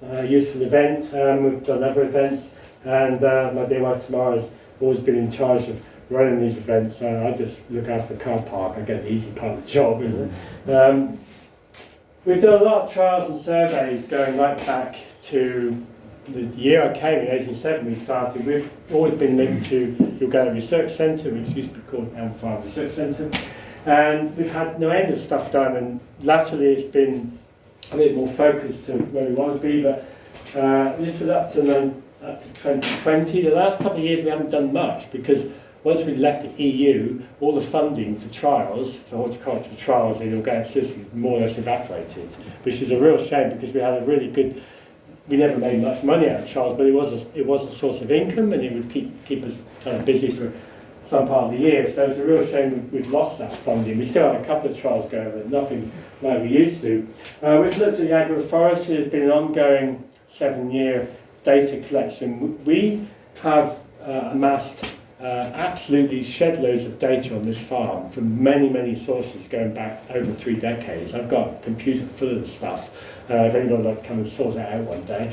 a useful event. We've done other events. And my dear wife Tamara's always been in charge of running these events. I just look after the car park. I get the easy part of the job. We've done a lot of trials and surveys going right back to the year I came in 1870. We started. We've always been linked to the Organic Research Centre, which used to be called Elm Farm Research Centre, and we've had no end of stuff done. And latterly, it's been a bit more focused to where we want to be. But this was up to 2020. The last couple of years we haven't done much because once we left the EU, all the funding for trials, for horticultural trials in organic systems, more or less evaporated, which is a real shame because we had a really good. We never made much money out of trials, but it was a source of income and it would keep us kind of busy for some part of the year. So it's a real shame we've lost that funding. We still have a couple of trials going, but nothing like we used to. We've looked at the agroforestry. There's been an ongoing 7-year data collection. We have amassed absolutely shed loads of data on this farm from many sources going back over 3 decades. I've got a computer full of the stuff if anyone would like to come and sort it out one day.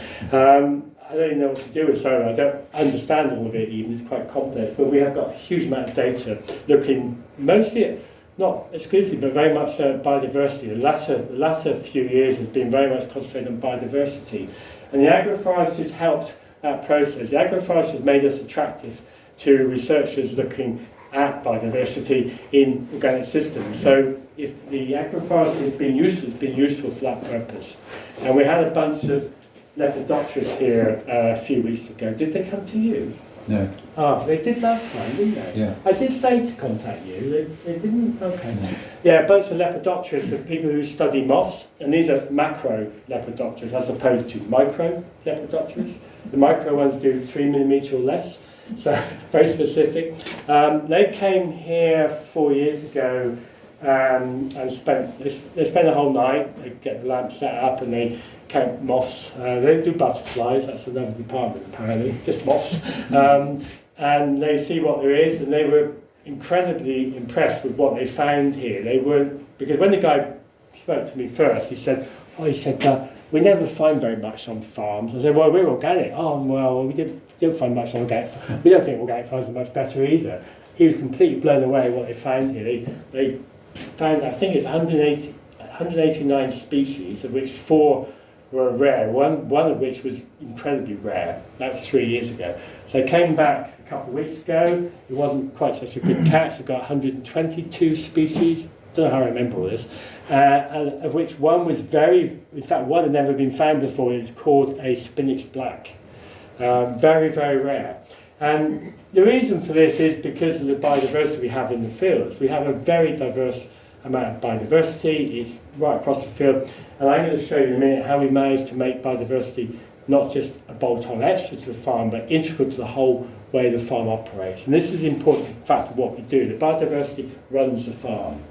I don't even know what to do with solar. I don't understand all of it even, it's quite complex, but we have got a huge amount of data looking mostly at, not exclusively, but very much biodiversity. The latter few years has been very much concentrated on biodiversity. And the agroforestry helped that process. The agroforestry has made us attractive to researchers looking at biodiversity in organic systems. So if the agroforestry has been useful, it's been useful for that purpose. And we had a bunch of Lepidopterus here a few weeks ago. Did they come to you? No. Ah, they did last time, didn't they? Yeah. I did say to contact you. They didn't? Okay. No. Yeah, a bunch of Lepidopterus are people who study moths, and these are macro Lepidopterus as opposed to micro Lepidopterus. The micro ones do 3 mm or less, so very specific. They came here 4 years ago and they spent a whole night. They get the lamp set up and they count moths. They do butterflies, that's another department apparently, just moths. And they see what there is, and they were incredibly impressed with what they found here. They weren't, because when the guy spoke to me first, he said, we never find very much on farms. I said, well, we're organic. Oh, well, we didn't find much on organic. We don't think organic farms are much better either. He was completely blown away what they found here. They found, I think it's 189 species, of which 4 were rare, one of which was incredibly rare. That was 3 years ago. So they came back a couple of weeks ago. It wasn't quite such a good catch. They got 122 species. Don't know how I remember all this. And of which one was in fact one had never been found before. It's called a spinach black. Very, very rare. And the reason for this is because of the biodiversity we have in the fields. We have a very diverse amount of biodiversity. It's right across the field. And I'm going to show you in a minute how we managed to make biodiversity not just a bolt-on extra to the farm, but integral to the whole way the farm operates. And this is an important fact of what we do. The biodiversity runs the farm.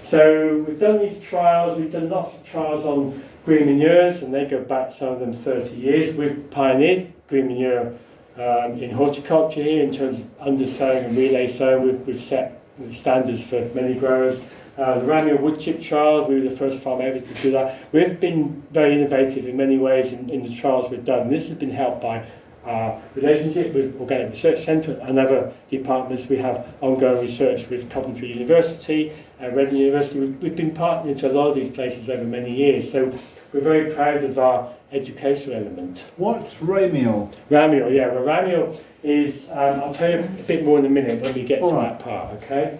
So we've done these trials. We've done lots of trials on green manures, and they go back, some of them 30 years. We've pioneered green manure in horticulture here in terms of undersowing and relay sowing. We've set standards for many growers. The Ramio wood chip trials, we were the first farm ever to do that. We've been very innovative in many ways in the trials we've done. This has been helped by our relationship with Organic Research Centre and other departments. We have ongoing research with Coventry University and Reading University. We've been partnering to a lot of these places over many years, so we're very proud of our educational element. What's Ramio? Ramio, yeah. Well, Ramio is, I'll tell you a bit more in a minute when we get to that part, okay?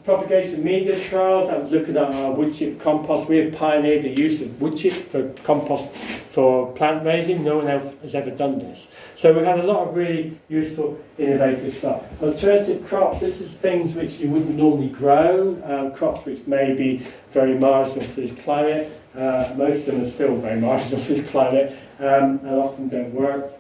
Propagation media trials, I was looking at our wood chip compost. We have pioneered the use of wood chip for compost for plant raising. No one else has ever done this. So we've had a lot of really useful, innovative stuff. Alternative crops, this is things which you wouldn't normally grow, crops which may be very marginal for this climate. Most of them are still very marginal for this climate and often don't work.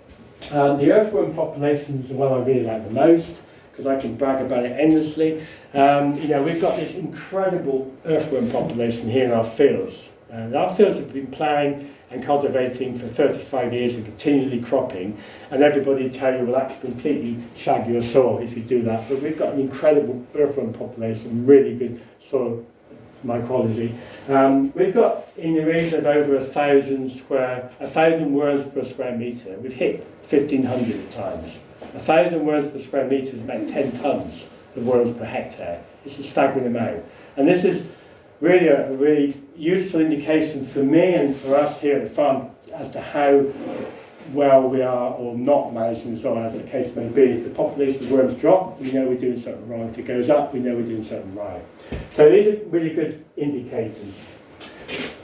The earthworm population is the one I really like the most, because I can brag about it endlessly. We've got this incredible earthworm population here in our fields. Our fields have been ploughing and cultivating for 35 years and continually cropping, and everybody tell you, well, that could completely shag your soil if you do that. But we've got an incredible earthworm population, really good soil mycology. We've got in the region of over 1,000 worms per square metre. We've hit 1,500 at times. 1,000 worms per square metre is about 10 tonnes of worms per hectare. It's a staggering amount. And this is really a really useful indication for me and for us here at the farm as to how well we are or not managing the soil, as the case may be. If the population of worms drop, we know we're doing something wrong. If it goes up, we know we're doing something right. So these are really good indicators.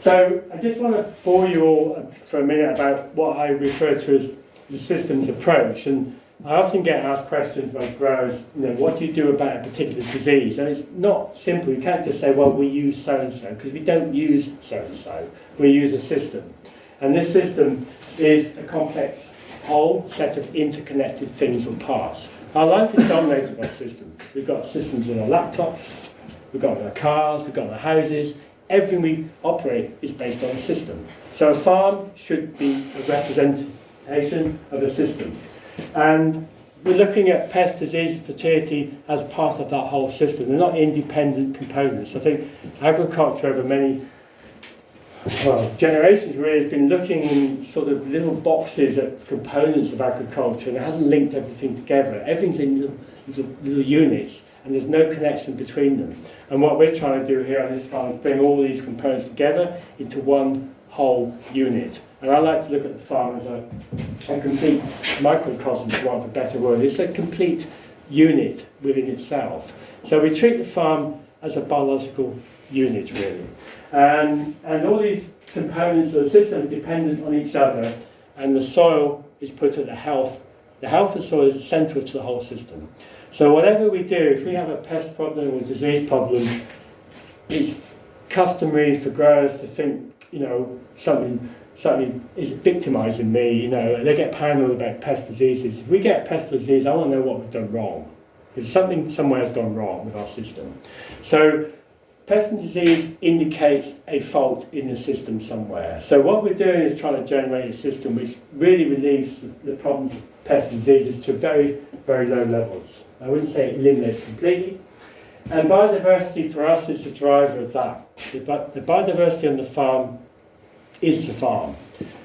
So I just want to bore you all for a minute about what I refer to as the systems approach. And I often get asked questions by growers, what do you do about a particular disease? And it's not simple. You can't just say, well, we use so-and-so, because we don't use so-and-so. We use a system. And this system is a complex whole set of interconnected things or parts. Our life is dominated by systems. We've got systems in our laptops, we've got in our cars, we've got in our houses. Everything we operate is based on a system. So a farm should be a representation of a system. And we're looking at pest, disease, fertility as part of that whole system. They're not independent components. I think agriculture over many well, generations really has been looking in sort of little boxes at components of agriculture, and it hasn't linked everything together. Everything's in little units, and there's no connection between them. And what we're trying to do here on this farm is bring all these components together into one whole unit. And I like to look at the farm as a complete microcosm, for want of a better word. It's a complete unit within itself. So we treat the farm as a biological unit, really. And all these components of the system are dependent on each other, and the soil is put at the health. The health of the soil is central to the whole system. So whatever we do, if we have a pest problem or disease problem, it's customary for growers to think, something is victimising me, they get paranoid about pest diseases. If we get pest disease, I want to know what we've done wrong. Because something somewhere has gone wrong with our system. So pest and disease indicates a fault in the system somewhere. So what we're doing is trying to generate a system which really relieves the problems of pest and diseases to very, very low levels. I wouldn't say it eliminates completely. And biodiversity for us is the driver of that. The biodiversity on the farm is the farm.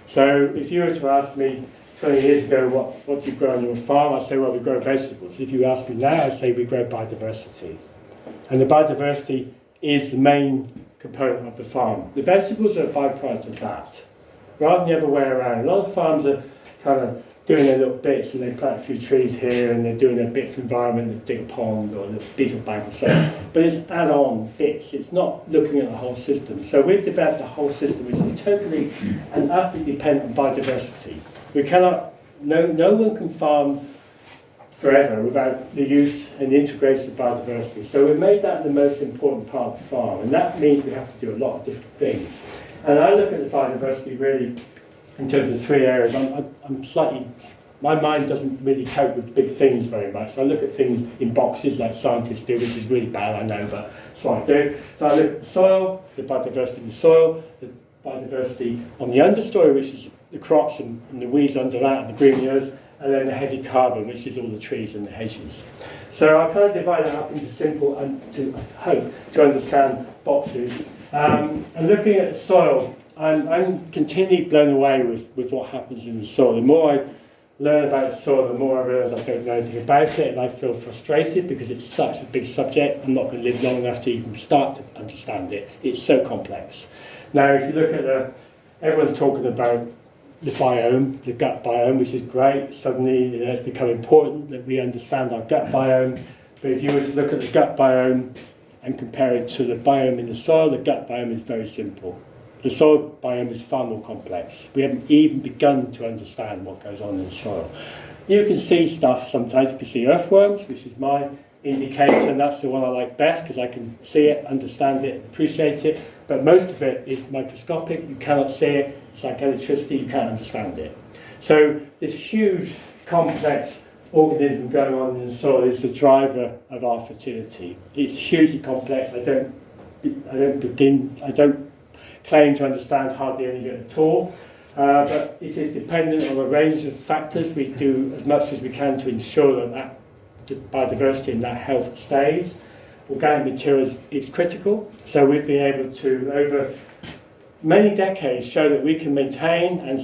So if you were to ask me 20 years ago what do you grow on your farm, I'd say, well, we grow vegetables. If you ask me now, I'd say we grow biodiversity. And the biodiversity is the main component of the farm. The vegetables are a byproduct of that, rather than the other way around. A lot of farms are kind of doing their little bits, and they plant a few trees here, and they're doing their bit for environment, they dig a pond or a beetle bank or something. But it's add-on bits. It's not looking at the whole system. So we've developed a whole system which is totally and utterly dependent on biodiversity. We cannot. No one can farm forever without the use and the integration of biodiversity. So we've made that the most important part of the farm, and that means we have to do a lot of different things. And I look at the biodiversity really in terms of three areas. My mind doesn't really cope with big things very much. So I look at things in boxes like scientists do, which is really bad, I know, but that's what I do. So I look at the soil, the biodiversity in the soil, the biodiversity on the understory, which is the crops and the weeds under that, and the green manures, and then the heavy carbon, which is all the trees and the hedges. So I kind of divide that up into simple and to understand boxes. And looking at the soil, I'm continually blown away with what happens in the soil. The more I learn about the soil, the more I realise I don't know anything about it, and I feel frustrated because it's such a big subject. I'm not going to live long enough to even start to understand it. It's so complex. Now, if you look at everyone's talking about the biome, the gut biome, which is great. Suddenly, it's become important that we understand our gut biome. But if you were to look at the gut biome and compare it to the biome in the soil, the gut biome is very simple. The soil biome is far more complex. We haven't even begun to understand what goes on in the soil. You can see stuff sometimes. You can see earthworms, which is my indicator, and that's the one I like best because I can see it, understand it, appreciate it. But most of it is microscopic. You cannot see it. It's like electricity. You can't understand it. So this huge, complex organism going on in the soil is the driver of our fertility. It's hugely complex. I don't claim to understand hardly any of it at all. But it is dependent on a range of factors. We do as much as we can to ensure that biodiversity and that health stays. Organic materials is critical, so we've been able to, over many decades, show that we can maintain and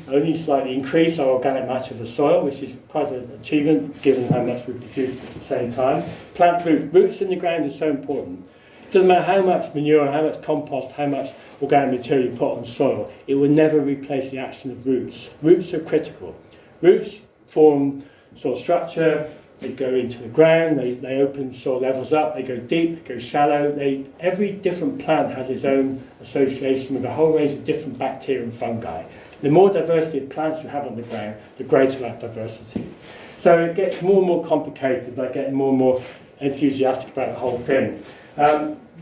only slightly increase our organic matter of the soil, which is quite an achievement given how much we produce at the same time. Plant roots in the ground is so important. It doesn't matter how much manure, how much compost, how much organic material you put on soil, it will never replace the action of roots. Roots are critical. Roots form soil structure. They go into the ground, they open soil levels up, they go deep, they go shallow. Every different plant has its own association with a whole range of different bacteria and fungi. The more diversity of plants you have on the ground, the greater that diversity. So it gets more and more complicated, but getting more and more enthusiastic about the whole thing.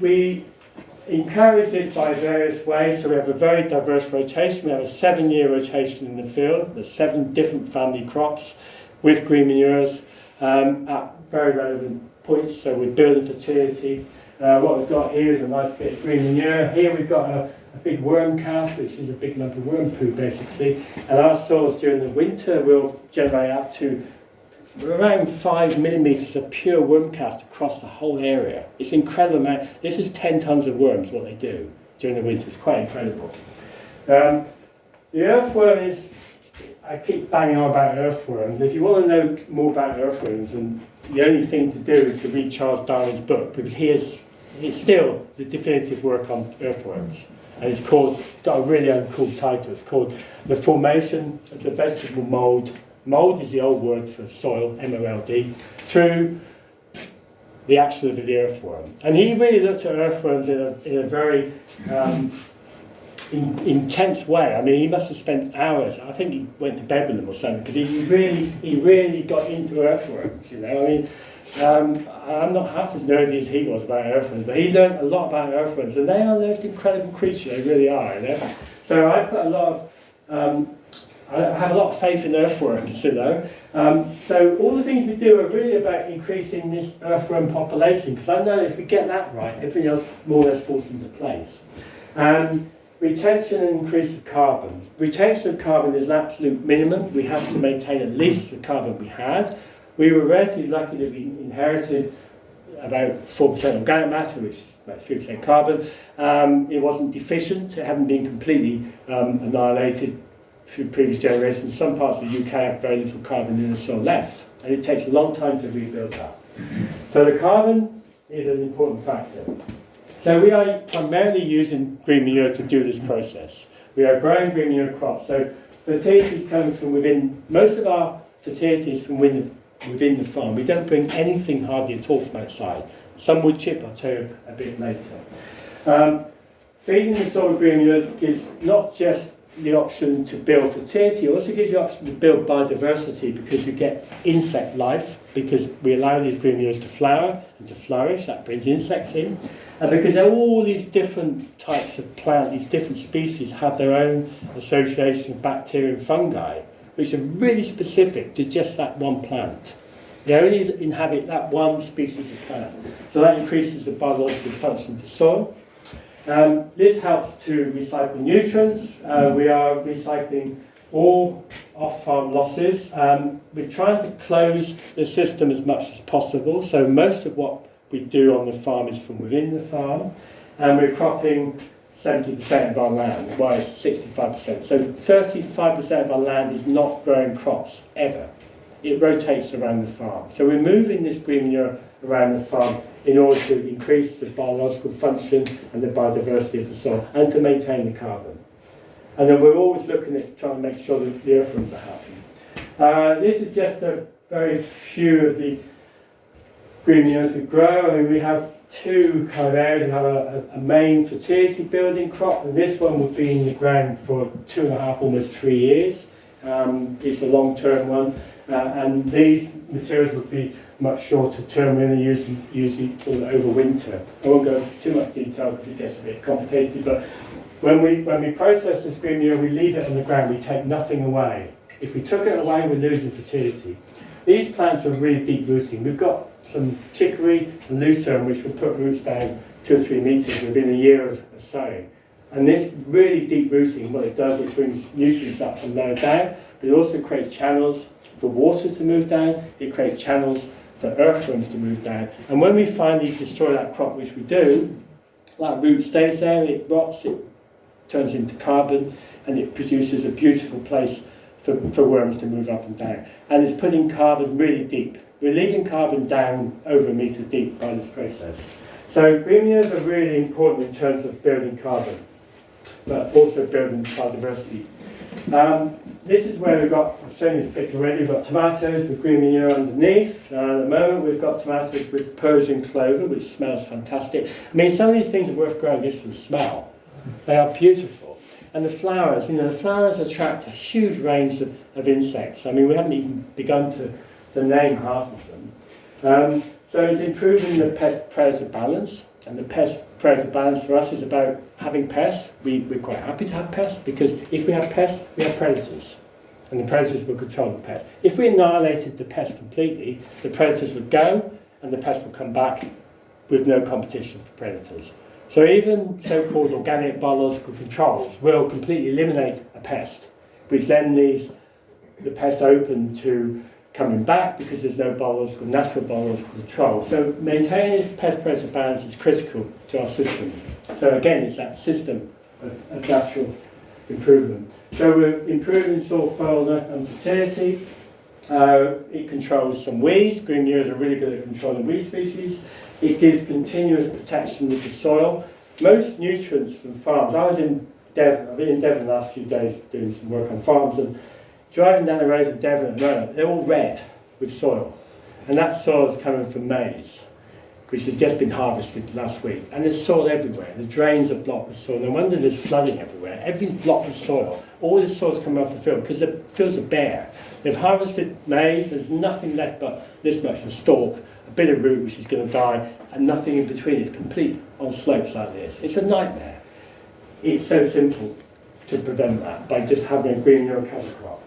We encourage this by various ways. So we have a very diverse rotation. We have a 7-year rotation in the field. There's 7 different family crops with green manures. At very relevant points, so we're building fertility. What we've got here is a nice bit of green manure. Here we've got a big worm cast, which is a big lump of worm poo basically. And our soils during the winter will generate up to around 5 millimetres of pure worm cast across the whole area. It's incredible amount. This is 10 tonnes of worms, what they do. during the winter. It's quite incredible. The earthworm is, I keep banging on about earthworms. If you want to know more about earthworms, and the only thing to do is to read Charles Darwin's book, because it's still the definitive work on earthworms. And it's got a really uncool title. It's called The Formation of the Vegetable Mould. Mould is the old word for soil, M-O-L-D, through the action of the earthworm. And he really looked at earthworms in a very intense way. I mean, he must have spent hours. I think he went to bed with them or something, because he really got into earthworms. You know, I mean, I'm not half as nerdy as he was about earthworms, but he learned a lot about earthworms, and they are the most incredible creature. They really are. You know? So I put a lot of I have a lot of faith in earthworms, you know. So all the things we do are really about increasing this earthworm population, because I know if we get that right, everything else more or less falls into place. Retention and increase of carbon. Retention of carbon is an absolute minimum. We have to maintain at least the carbon we had. We were relatively lucky that we inherited about 4% organic matter, which is about 3% carbon. It wasn't deficient. It hadn't been completely annihilated through previous generations. Some parts of the UK have very little carbon in the soil left, and it takes a long time to rebuild that. So the carbon is an important factor. So we are primarily using green manure to do this process. We are growing green manure crops. So fertility is coming from within. Most of our fertility is from within the farm. We don't bring anything hardly at all from outside. Some wood chip, I'll tell you a bit later. Feeding the soil with green manure gives not just the option to build fertility, it also gives you the option to build biodiversity, because you get insect life, because we allow these green manures to flower and to flourish. That brings insects in. And because all these different types of plant, these different species have their own association of bacteria and fungi, which are really specific to just that one plant. They only inhabit that one species of plant. So that increases the biological function of the soil. This helps to recycle nutrients. We are recycling all off-farm losses. We're trying to close the system as much as possible. So most of what we do on the farm is from within the farm. And we're cropping 70% of our land, why 65%. So 35% of our land is not growing crops, ever. It rotates around the farm. So we're moving this green manure around the farm in order to increase the biological function and the biodiversity of the soil, and to maintain the carbon. And then we're always looking at trying to make sure that the earthworms are happy. This is just a very few of the green manures we grow. I mean, we have two kind of areas. We have a main fertility building crop, and this one will be in the ground for 2.5, almost 3 years. It's a long-term one, and these materials would be much shorter term. We're going to use them usually sort of over winter. I won't go into too much detail because it gets a bit complicated, but when we process this green manure, we leave it on the ground. We take nothing away. If we took it away, we're losing fertility. These plants are really deep rooting. We've got some chicory and lucerne, which will put roots down 2 or 3 metres within a year of sowing. And this really deep rooting, what it does, it brings nutrients up from lower down, but it also creates channels for water to move down. It creates channels for earthworms to move down. And when we finally destroy that crop, which we do, that root stays there, it rots, it turns into carbon, and it produces a beautiful place for worms to move up and down. And it's putting carbon really deep. We're leaving carbon down over 1 metre deep by this process. So green manures are really important in terms of building carbon, but also building biodiversity. This is where we've got, I've shown you this picture already, we've got tomatoes with green manure underneath. At the moment we've got tomatoes with Persian clover, which smells fantastic. I mean, some of these things are worth growing just for the smell. They are beautiful. And the flowers, the flowers attract a huge range of insects. I mean, we haven't even begun to name half of them. So it's improving the pest-predator balance. And the pest-predator balance for us is about having pests. We're quite happy to have pests, because if we have pests, we have predators. And the predators will control the pests. If we annihilated the pests completely, the predators would go and the pests would come back with no competition for predators. So even so-called organic biological controls will completely eliminate a pest, which then leaves the pest open to coming back because there's no biological, natural biological control. So maintaining pest predator balance is critical to our system. So again, it's that system of natural improvement. So we're improving soil fauna and fertility. It controls some weeds. Green manures are really good at controlling weed species. It gives continuous protection of the soil. Most nutrients from farms. I was in Devon. I've been in Devon the last few days doing some work on farms, and driving down the roads in Devon at the moment, they're all red with soil, and that soil is coming from maize, which has just been harvested last week, and there's soil everywhere. The drains are blocked with soil. No wonder there's flooding everywhere. Everything's blocked with soil. All this soil's coming off the field because the fields are bare. They've harvested maize. There's nothing left but this much, a stalk, a bit of root which is going to die, and nothing in between. It's complete on slopes like this. It's a nightmare. It's so simple to prevent that by just having a green manure cover crop.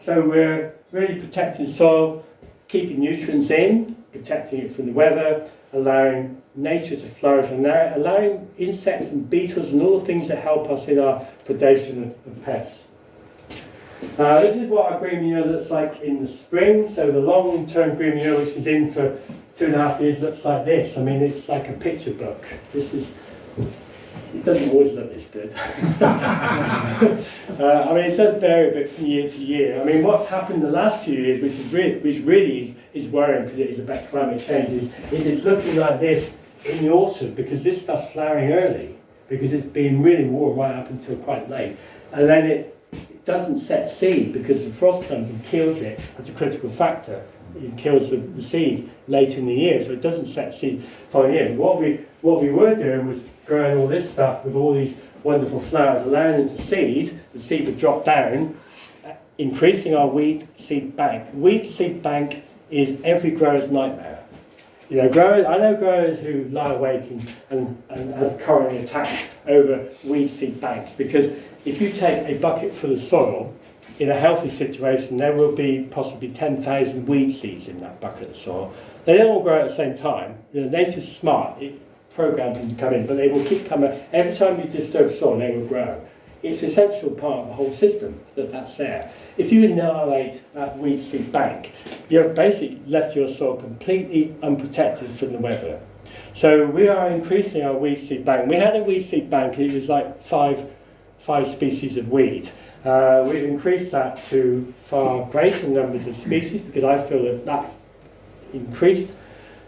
So we're really protecting soil, keeping nutrients in, protecting it from the weather, allowing nature to flourish, and allowing insects and beetles and all the things that help us in our predation of pests. This is what our green manure looks like in the spring. So the long-term green manure, which is in for 2.5 years, looks like this. I mean, it's like a picture book. It doesn't always look this good. I mean, it does vary a bit from year to year. I mean, what's happened the last few years, which really is worrying because it is about climate change, is it's looking like this in the autumn because this stuff's flowering early because it's been really warm right up until quite late. And then it doesn't set seed because the frost comes and kills it. That's a critical factor. It kills the seed late in the year, so it doesn't set seed following year. What we were doing was growing all this stuff with all these wonderful flowers, allowing them to seed. The seed would drop down, increasing our weed seed bank. Weed seed bank is every grower's nightmare. You know, I know growers who lie awake and have coronary attacks over weed seed banks, because if you take a bucket full of soil, in a healthy situation, there will be possibly 10,000 weed seeds in that bucket of soil. They don't all grow at the same time. You know, nature's smart. It programs them to come in, but they will keep coming. Every time you disturb soil, they will grow. It's an essential part of the whole system that's there. If you annihilate that weed seed bank, you've basically left your soil completely unprotected from the weather. So we are increasing our weed seed bank. We had a weed seed bank. It was like five species of weed. We've increased that to far greater numbers of species because I feel that increased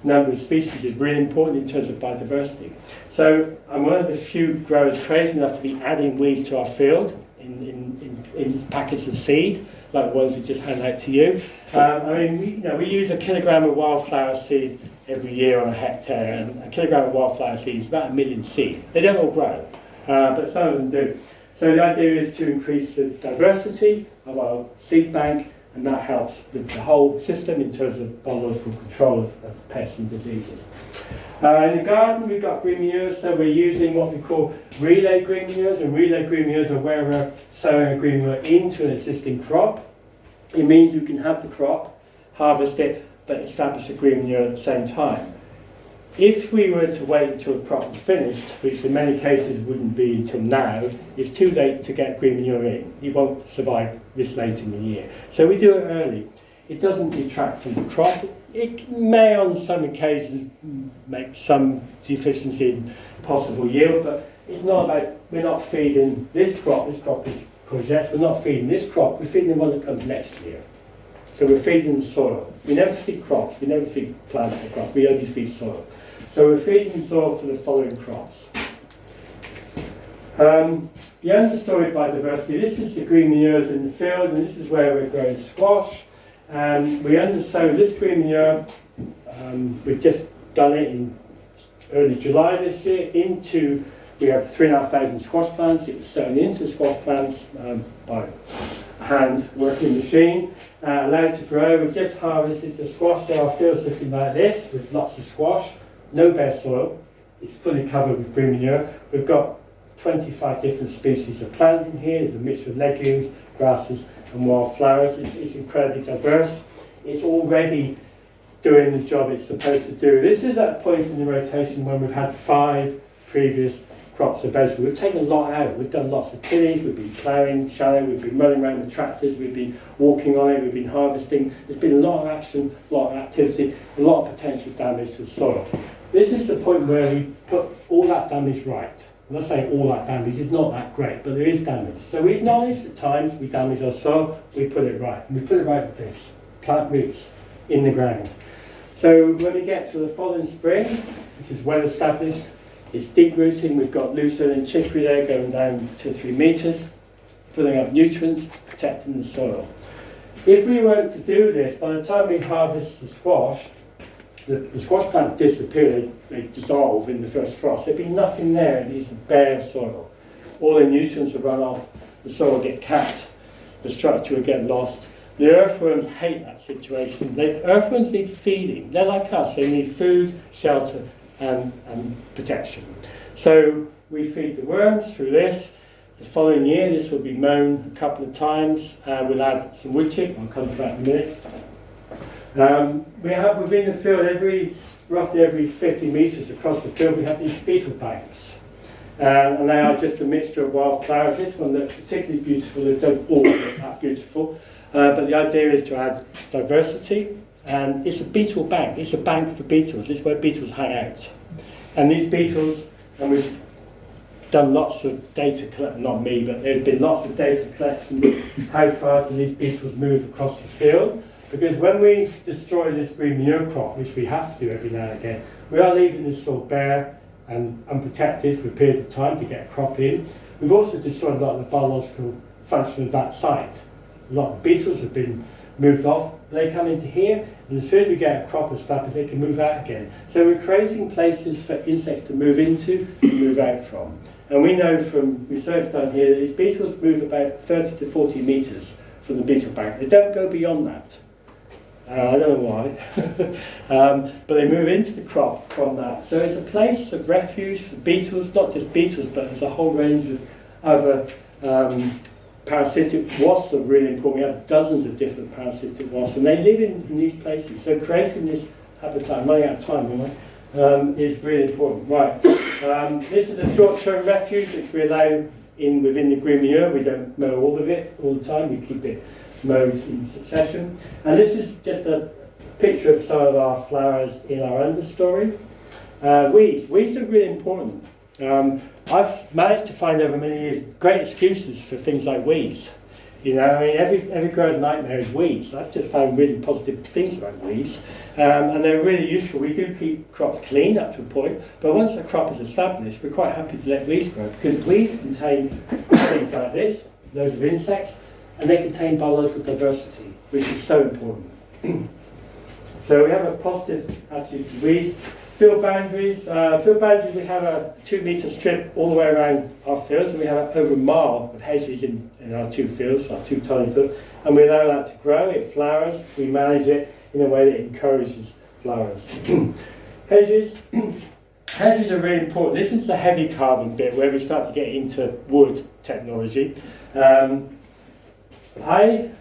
number of species is really important in terms of biodiversity. So I'm one of the few growers crazy enough to be adding weeds to our field in packets of seed, like the ones we just hand out to you. I mean, we use a kilogram of wildflower seed every year on a hectare, and a kilogram of wildflower seed is about 1 million seed. They don't all grow, but some of them do. So the idea is to increase the diversity of our seed bank, and that helps with the whole system in terms of biological control of pests and diseases. In the garden, we've got green manures, so we're using what we call relay green manures, and relay green manures are where we're sowing a green manure into an existing crop. It means you can have the crop, harvest it, but establish a green manure at the same time. If we were to wait until the crop was finished, which in many cases wouldn't be until now, it's too late to get green manure in. You won't survive this late in the year. So we do it early. It doesn't detract from the crop. It may on some occasions make some deficiency in possible yield, but it's not about, we're not feeding this crop is courgettes, we're not feeding this crop, we're feeding the one that comes next year. So we're feeding the soil. We never feed crops, we never feed plants or crops, we only feed soil. So we're feeding the soil for the following crops. The understory biodiversity, this is the green manures in the field, and this is where we're growing squash. We undersow this green manure, we've just done it in early July this year, we have 3,500 squash plants. It was sown into squash plants by a hand working machine, allowed to grow. We've just harvested the squash, so our field's looking like this, with lots of squash. No bare soil, it's fully covered with green manure. We've got 25 different species of plant in here. There's a mixture of legumes, grasses and wildflowers. It's incredibly diverse. It's already doing the job it's supposed to do. This is at a point in the rotation when we've had 5 previous crops and vegetables. We've taken a lot out. We've done lots of tillage, we've been ploughing shallow, we've been running around with tractors, we've been walking on it, we've been harvesting. There's been a lot of action, a lot of activity, a lot of potential damage to the soil. This is the point where we put all that damage right. I'm not saying all that damage is not that great, but there is damage. So we acknowledge at times we damage our soil, we put it right. And we put it right with this, plant roots in the ground. So when we get to the following spring, which is well established, it's deep rooting. We've got lucerne and chicory there going down 2 or 3 metres, filling up nutrients, protecting the soil. If we were to do this, by the time we harvest the squash, the squash plants disappear, they dissolve in the first frost. There'd be nothing there, it is bare soil. All the nutrients will run off, the soil will get capped, the structure will get lost. The earthworms hate that situation. Earthworms need feeding. They're like us, they need food, shelter and protection. So we feed the worms through this. The following year this will be mown a couple of times. We'll add some wood chip, I'll come to that in a minute. We have within the field roughly every 50 metres across the field we have these beetle banks. And they are just a mixture of wildflowers. This one looks particularly beautiful, they don't all look that beautiful. But the idea is to add diversity, and it's a beetle bank. It's a bank for beetles. It's where beetles hang out. And these beetles, and we've done lots of data collection, not me, but there's been lots of data collection with how far do these beetles move across the field. Because when we destroy this green manure crop, which we have to do every now and again, we are leaving this soil bare and unprotected for a period of time to get a crop in. We've also destroyed a lot of the biological function of that site. A lot of beetles have been moved off. They come into here, and as soon as we get a crop established, they can move out again. So we're creating places for insects to move into and move out from. And we know from research done here that these beetles move about 30 to 40 metres from the beetle bank. They don't go beyond that. I don't know why, but they move into the crop from that. So it's a place of refuge for beetles, not just beetles, but there's a whole range of other parasitic wasps are really important. We have dozens of different parasitic wasps, and they live in these places. So creating this habitat, I'm running out of time, am I? Is really important. Right, this is a short-term refuge which we allow within the green manure. We don't mow all of it all the time, we keep it mowed in succession. And this is just a picture of some of our flowers in our understory. Weeds are really important. I've managed to find over many years great excuses for things like weeds. You know, I mean, every grower's nightmare is weeds. I've just found really positive things about weeds, and they're really useful. We do keep crops clean up to a point, but once a crop is established, we're quite happy to let weeds grow, because weeds contain things like this, loads of insects, and they contain biological diversity, which is so important. So we have a positive attitude to weeds. Field boundaries, we have a 2 metre strip all the way around our fields, and we have over a mile of hedges in our 2 fields, our 2 Tolly fields, and we allow that to grow. It flowers, we manage it in a way that encourages flowers. Hedges are really important. This is the heavy carbon bit where we start to get into wood technology.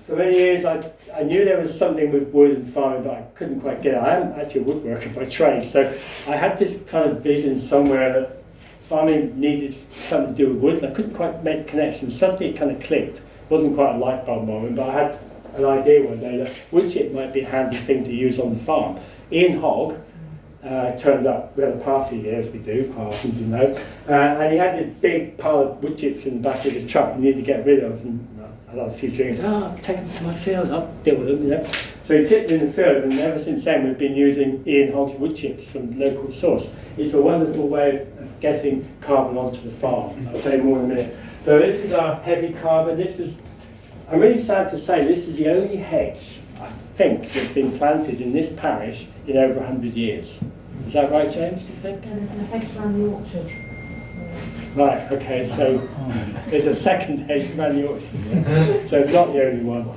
For many years, I knew there was something with wood and farming, but I couldn't quite get it. I am actually a woodworker by trade, so I had this kind of vision somewhere that farming needed something to do with wood, and I couldn't quite make connections. Suddenly it kind of clicked. It wasn't quite a light bulb moment, but I had an idea one day that wood chip might be a handy thing to use on the farm. Iain Hogg turned up. We had a party here, as we do, parties, you know, and he had this big pile of wood chips in the back of his truck he needed to get rid of. And I had a few drinks. Take them to my field, I'll deal with them, you know. So he tipped them in the field, and ever since then we've been using Iain Hogg's wood chips from the local source. It's a wonderful way of getting carbon onto the farm. I'll tell you more in a minute. So this is our heavy carbon. I'm really sad to say, this is the only hedge, I think, that's been planted in this parish in over 100 years. Is that right, James, do you think? And there's a hedge around the orchard. Right, okay, so there's a second hedge around the orchard, yeah? So it's not the only one.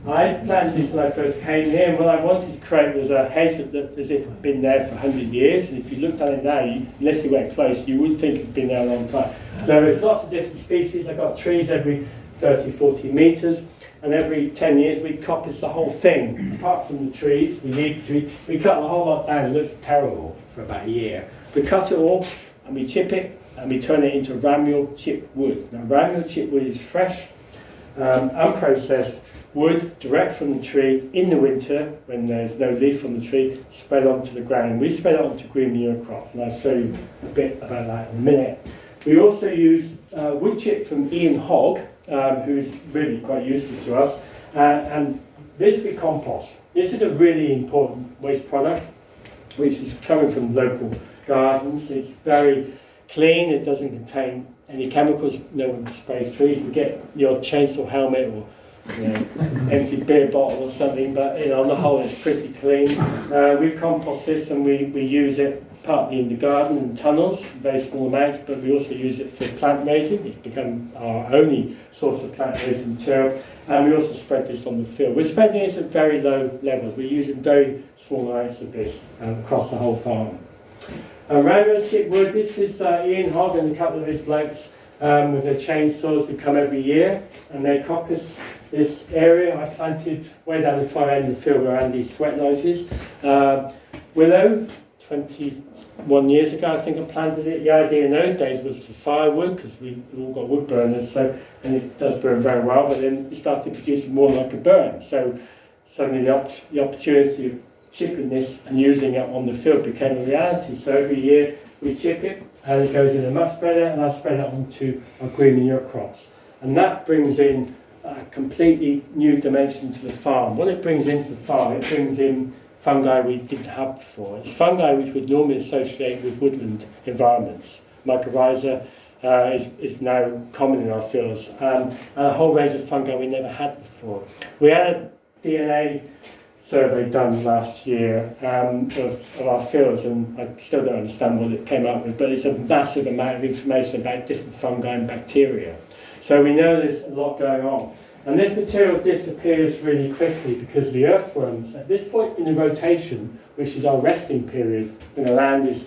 I planted this when I first came here, and what I wanted to create was a hedge that looked as if it had been there for 100 years, and if you looked at it now, unless you went close, you would think it's been there a long time. So there's lots of different species. I've got trees every 30, 40 metres, and every 10 years we coppice the whole thing. Apart from the trees, we leave the trees, we cut the whole lot down. It looks terrible for about a year. We cut it all, and we chip it and we turn it into ramial chip wood. Now ramial chip wood is fresh, unprocessed wood direct from the tree in the winter when there's no leaf on the tree, spread onto the ground. We spread it onto green manure crops, and I'll show you a bit about that in a minute. We also use wood chip from Iain Hogg, who's really quite useful to us, and this we compost. This is a really important waste product, which is coming from local gardens. It's very clean, it doesn't contain any chemicals, no one sprays trees. We get your chainsaw helmet or empty beer bottle or something, but on the whole it's pretty clean. We compost this and we use it partly in the garden and tunnels, very small amounts, but we also use it for plant raising. It's become our only source of plant raising material, and we also spread this on the field. We're spreading this at very low levels. We're using very small amounts of this across the whole farm. Ramial chip wood, this is Iain Hogg and a couple of his blokes with their chainsaws who come every year, and they coppice this area. I planted way down the far end of the field where Andy's sweat lodges. Willow, 21 years ago I think I planted it. The idea in those days was for firewood, because we all got wood burners, and it does burn very well, but then it started producing more like a burn. So suddenly the opportunity of chipping this and using it on the field became a reality. So every year we chip it and it goes in a muck spreader, and I spread it onto our green manure crops. And that brings in a completely new dimension to the farm. What it brings into the farm, it brings in fungi we didn't have before. It's fungi which we'd normally associate with woodland environments. Mycorrhiza is now common in our fields, and a whole range of fungi we never had before. We had a DNA survey done last year of our fields, and I still don't understand what it came up with, but it's a massive amount of information about different fungi and bacteria. So we know there's a lot going on. And this material disappears really quickly because the earthworms, at this point in the rotation, which is our resting period, when the land is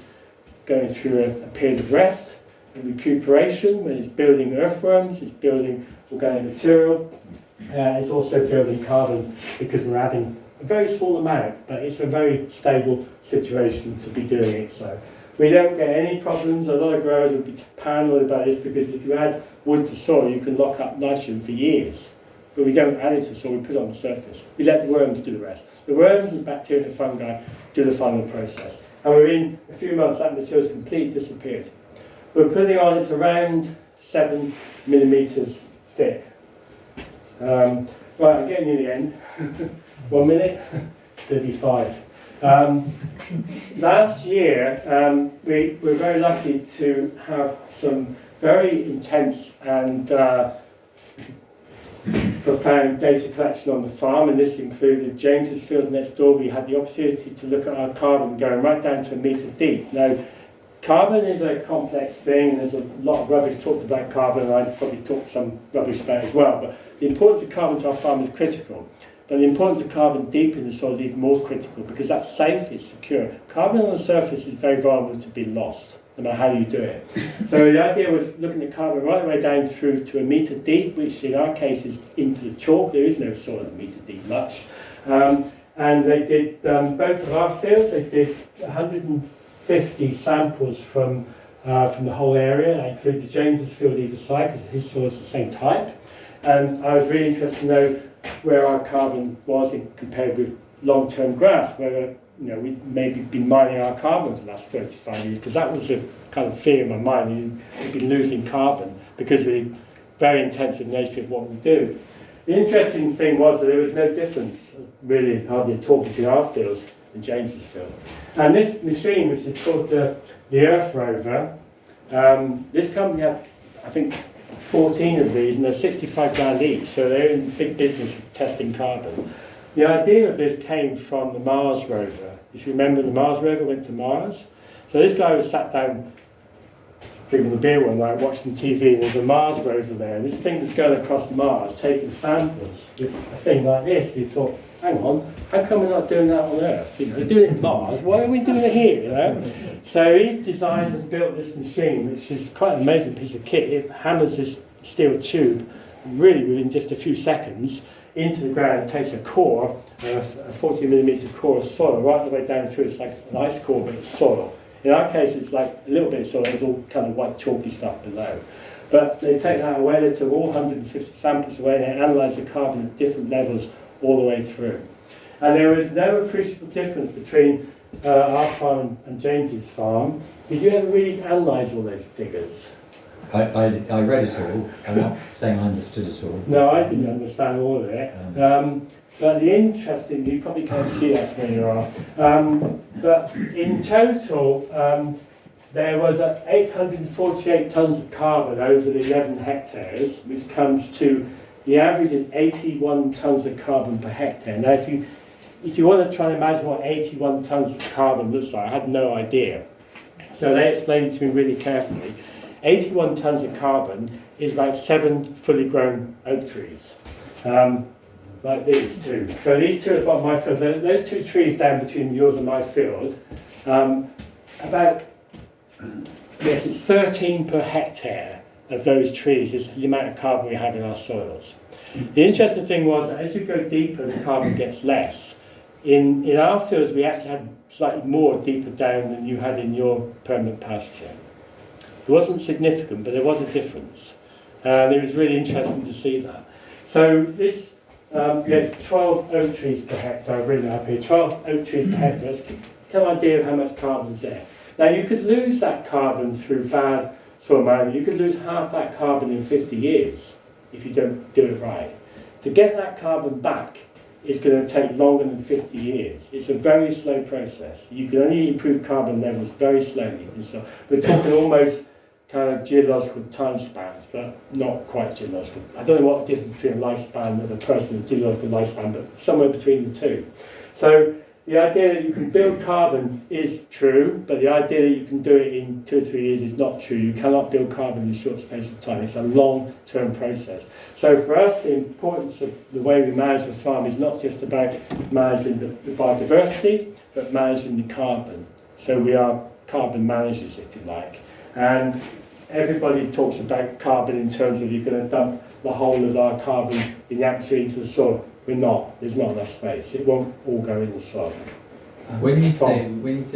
going through a period of rest and recuperation, when it's building earthworms, it's building organic material, it's also building carbon, because we're adding a very small amount, but it's a very stable situation to be doing it. So we don't get any problems. A lot of growers would be paranoid about this, because if you add wood to soil, you can lock up nitrogen for years. But we don't add it to soil, we put it on the surface. We let the worms do the rest. The worms and bacteria and fungi do the final process. And within a few months, that material's completely disappeared. We're putting on, it's around 7 millimetres thick. Right, I'm getting near the end. 1 minute, 35. Last year, we were very lucky to have some very intense and profound data collection on the farm, and this included James's field next door. We had the opportunity to look at our carbon going right down to a metre deep. Now, carbon is a complex thing, and there's a lot of rubbish talked about carbon, and I'd probably talk some rubbish about it as well, but the importance of carbon to our farm is critical. But the importance of carbon deep in the soil is even more critical, because that's safe, it's secure. Carbon on the surface is very vulnerable to be lost, no matter how you do it. So the idea was looking at carbon right the way down through to a metre deep, which in our case is into the chalk. There is no soil at a metre deep much. And they did both of our fields. They did 150 samples from the whole area. That included James's field either side, because his soil is the same type. And I was really interested to know where our carbon was compared with long-term grass, where we've maybe been mining our carbon for the last 35 years, because that was a kind of fear in my mind. We've been losing carbon because of the very intensive nature of what we do. The interesting thing was that there was no difference, really hardly at all, between our fields and James's field. And this machine, which is called the Earth Rover, this company had, I think, 14 of these, and they're 65 grand each, so they're in big business of testing carbon. The idea of this came from the Mars rover. If you remember, the Mars rover went to Mars. So this guy was sat down drinking a beer one night, watching TV, and there's a Mars rover there, and this thing was going across Mars, taking samples with a thing like this. He thought, hang on, how come we're not doing that on Earth? They're doing it in Mars, why are we doing it here? So he designed and built this machine, which is quite an amazing piece of kit. It hammers this steel tube, really within just a few seconds, into the ground, takes a core, a 40 millimetre core of soil, right the way down through. It's like an ice core, but it's soil. In our case, it's like a little bit of soil, there's all kind of white chalky stuff below. But they take that away, they took all 150 samples away, and they analysed the carbon at different levels all the way through. And there was no appreciable difference between our farm and James's farm. Did you ever really analyse all those figures? I read it all. I'm not saying I understood it all. No, I didn't understand all of it. But the interesting, you probably can't see that from where you are. But in total, there was 848 tonnes of carbon over the 11 hectares, which comes to, the average is 81 tonnes of carbon per hectare. Now, if you want to try and imagine what 81 tonnes of carbon looks like, I had no idea. So they explained it to me really carefully. 81 tonnes of carbon is like 7 fully grown oak trees, like these two. So these two are about my field. Those two trees down between yours and my field, about, yes, it's 13 per hectare of those trees is the amount of carbon we have in our soils. The interesting thing was that as you go deeper, the carbon gets less. In our fields, we actually had slightly more deeper down than you had in your permanent pasture. It wasn't significant, but there was a difference. And it was really interesting to see that. So this, there's 12 oak trees per hectare, I've written up here, 12 oak trees per hectare. Let's get an idea of how much carbon is there. Now you could lose that carbon through bad soil management. You could lose half that carbon in 50 years if you don't do it right. To get that carbon back is going to take longer than 50 years. It's a very slow process. You can only improve carbon levels very slowly. And so we're talking almost kind of geological time spans, but not quite geological. I don't know what the difference between a lifespan of a person and a geological lifespan, but somewhere between the two. So the idea that you can build carbon is true, but the idea that you can do it in 2 or 3 years is not true. You cannot build carbon in a short space of time. It's a long-term process. So for us, the importance of the way we manage the farm is not just about managing the biodiversity, but managing the carbon. So we are carbon managers, if you like. And everybody talks about carbon in terms of you're going to dump the whole of our carbon in the atmosphere into the soil. We're not. There's not enough space. It won't all go in the soil. When you say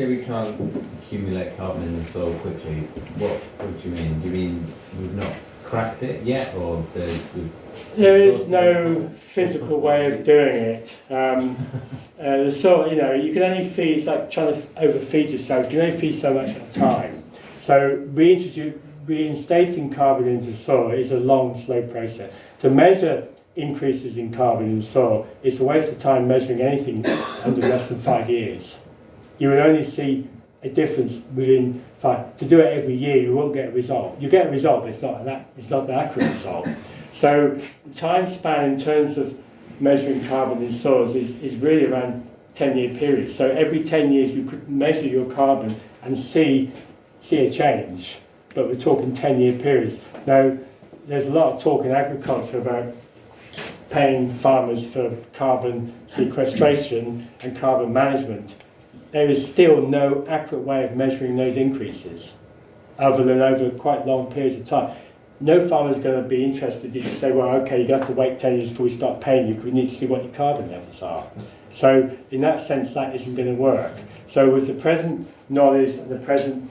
we can't accumulate carbon in the soil quickly, what do you mean? Do you mean we've not cracked it yet, or there is no physical way of doing it. The soil, you can only feed. It's like trying to overfeed yourself. You can only feed so much at a time. So reinstating carbon into the soil is a long, slow process. To measure increases in carbon in the soil, it's a waste of time measuring anything under less than 5 years. You will only see a difference within 5. To do it every year, you won't get a result. You get a result, but it's not an accurate result. So the time span in terms of measuring carbon in soils is really around 10-year periods. So every 10 years you could measure your carbon and see a change, but we're talking 10-year periods. Now, there's a lot of talk in agriculture about paying farmers for carbon sequestration and carbon management. There is still no accurate way of measuring those increases, other than over quite long periods of time. No farmer is going to be interested if you say, well, okay, you have to wait 10 years before we start paying you because we need to see what your carbon levels are. So in that sense, that isn't going to work. So with the present knowledge and the present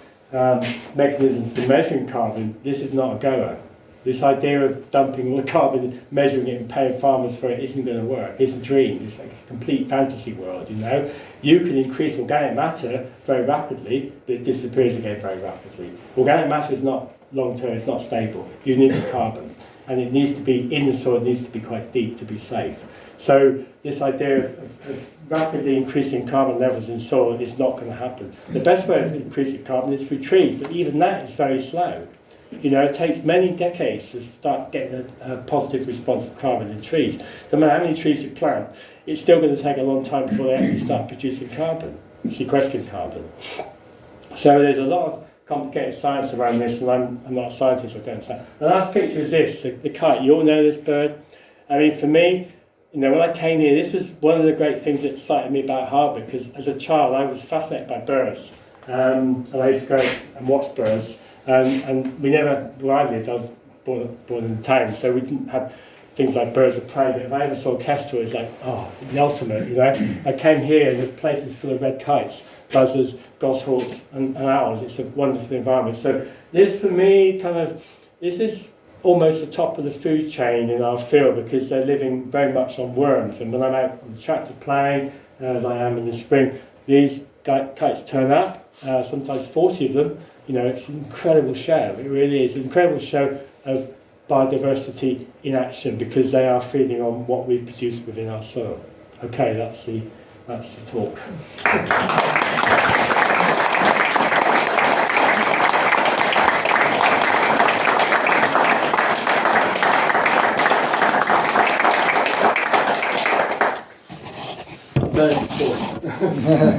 mechanisms for measuring carbon, this is not a goer. This idea of dumping all the carbon, measuring it and paying farmers for it isn't going to work. It's a dream. It's like a complete fantasy world, You can increase organic matter very rapidly, but it disappears again very rapidly. Organic matter is not long-term, it's not stable. You need the carbon. And it needs to be in the soil, it needs to be quite deep to be safe. So this idea of rapidly increasing carbon levels in soil is not going to happen. The best way of increasing carbon is through trees, but even that is very slow. It takes many decades to start getting a positive response of carbon in trees. No matter how many trees you plant, it's still going to take a long time before they actually start producing carbon, sequestering carbon. So there's a lot of complicated science around this, and I'm not a scientist, I don't understand. The last picture is this, the kite. You all know this bird. I mean, for me, when I came here, this was one of the great things that excited me about Harbour, because as a child I was fascinated by birds. And I used to go and watch birds. And we never, where I lived, I was born in the town, so we didn't have things like birds of prey. But if I ever saw kestrel, it's like, oh, the ultimate, you know. I came here and the place is full of red kites, buzzards, goshawks and owls. It's a wonderful environment. So this, for me, this is almost the top of the food chain in our field, because they're living very much on worms. And when I'm out on the tractor ploughing, as I am in the spring, these kites turn up, sometimes 40 of them. You know, it's an incredible show. It really is. It's an incredible show of biodiversity in action, because they are feeding on what we produce within our soil. Okay, that's the talk. Very important.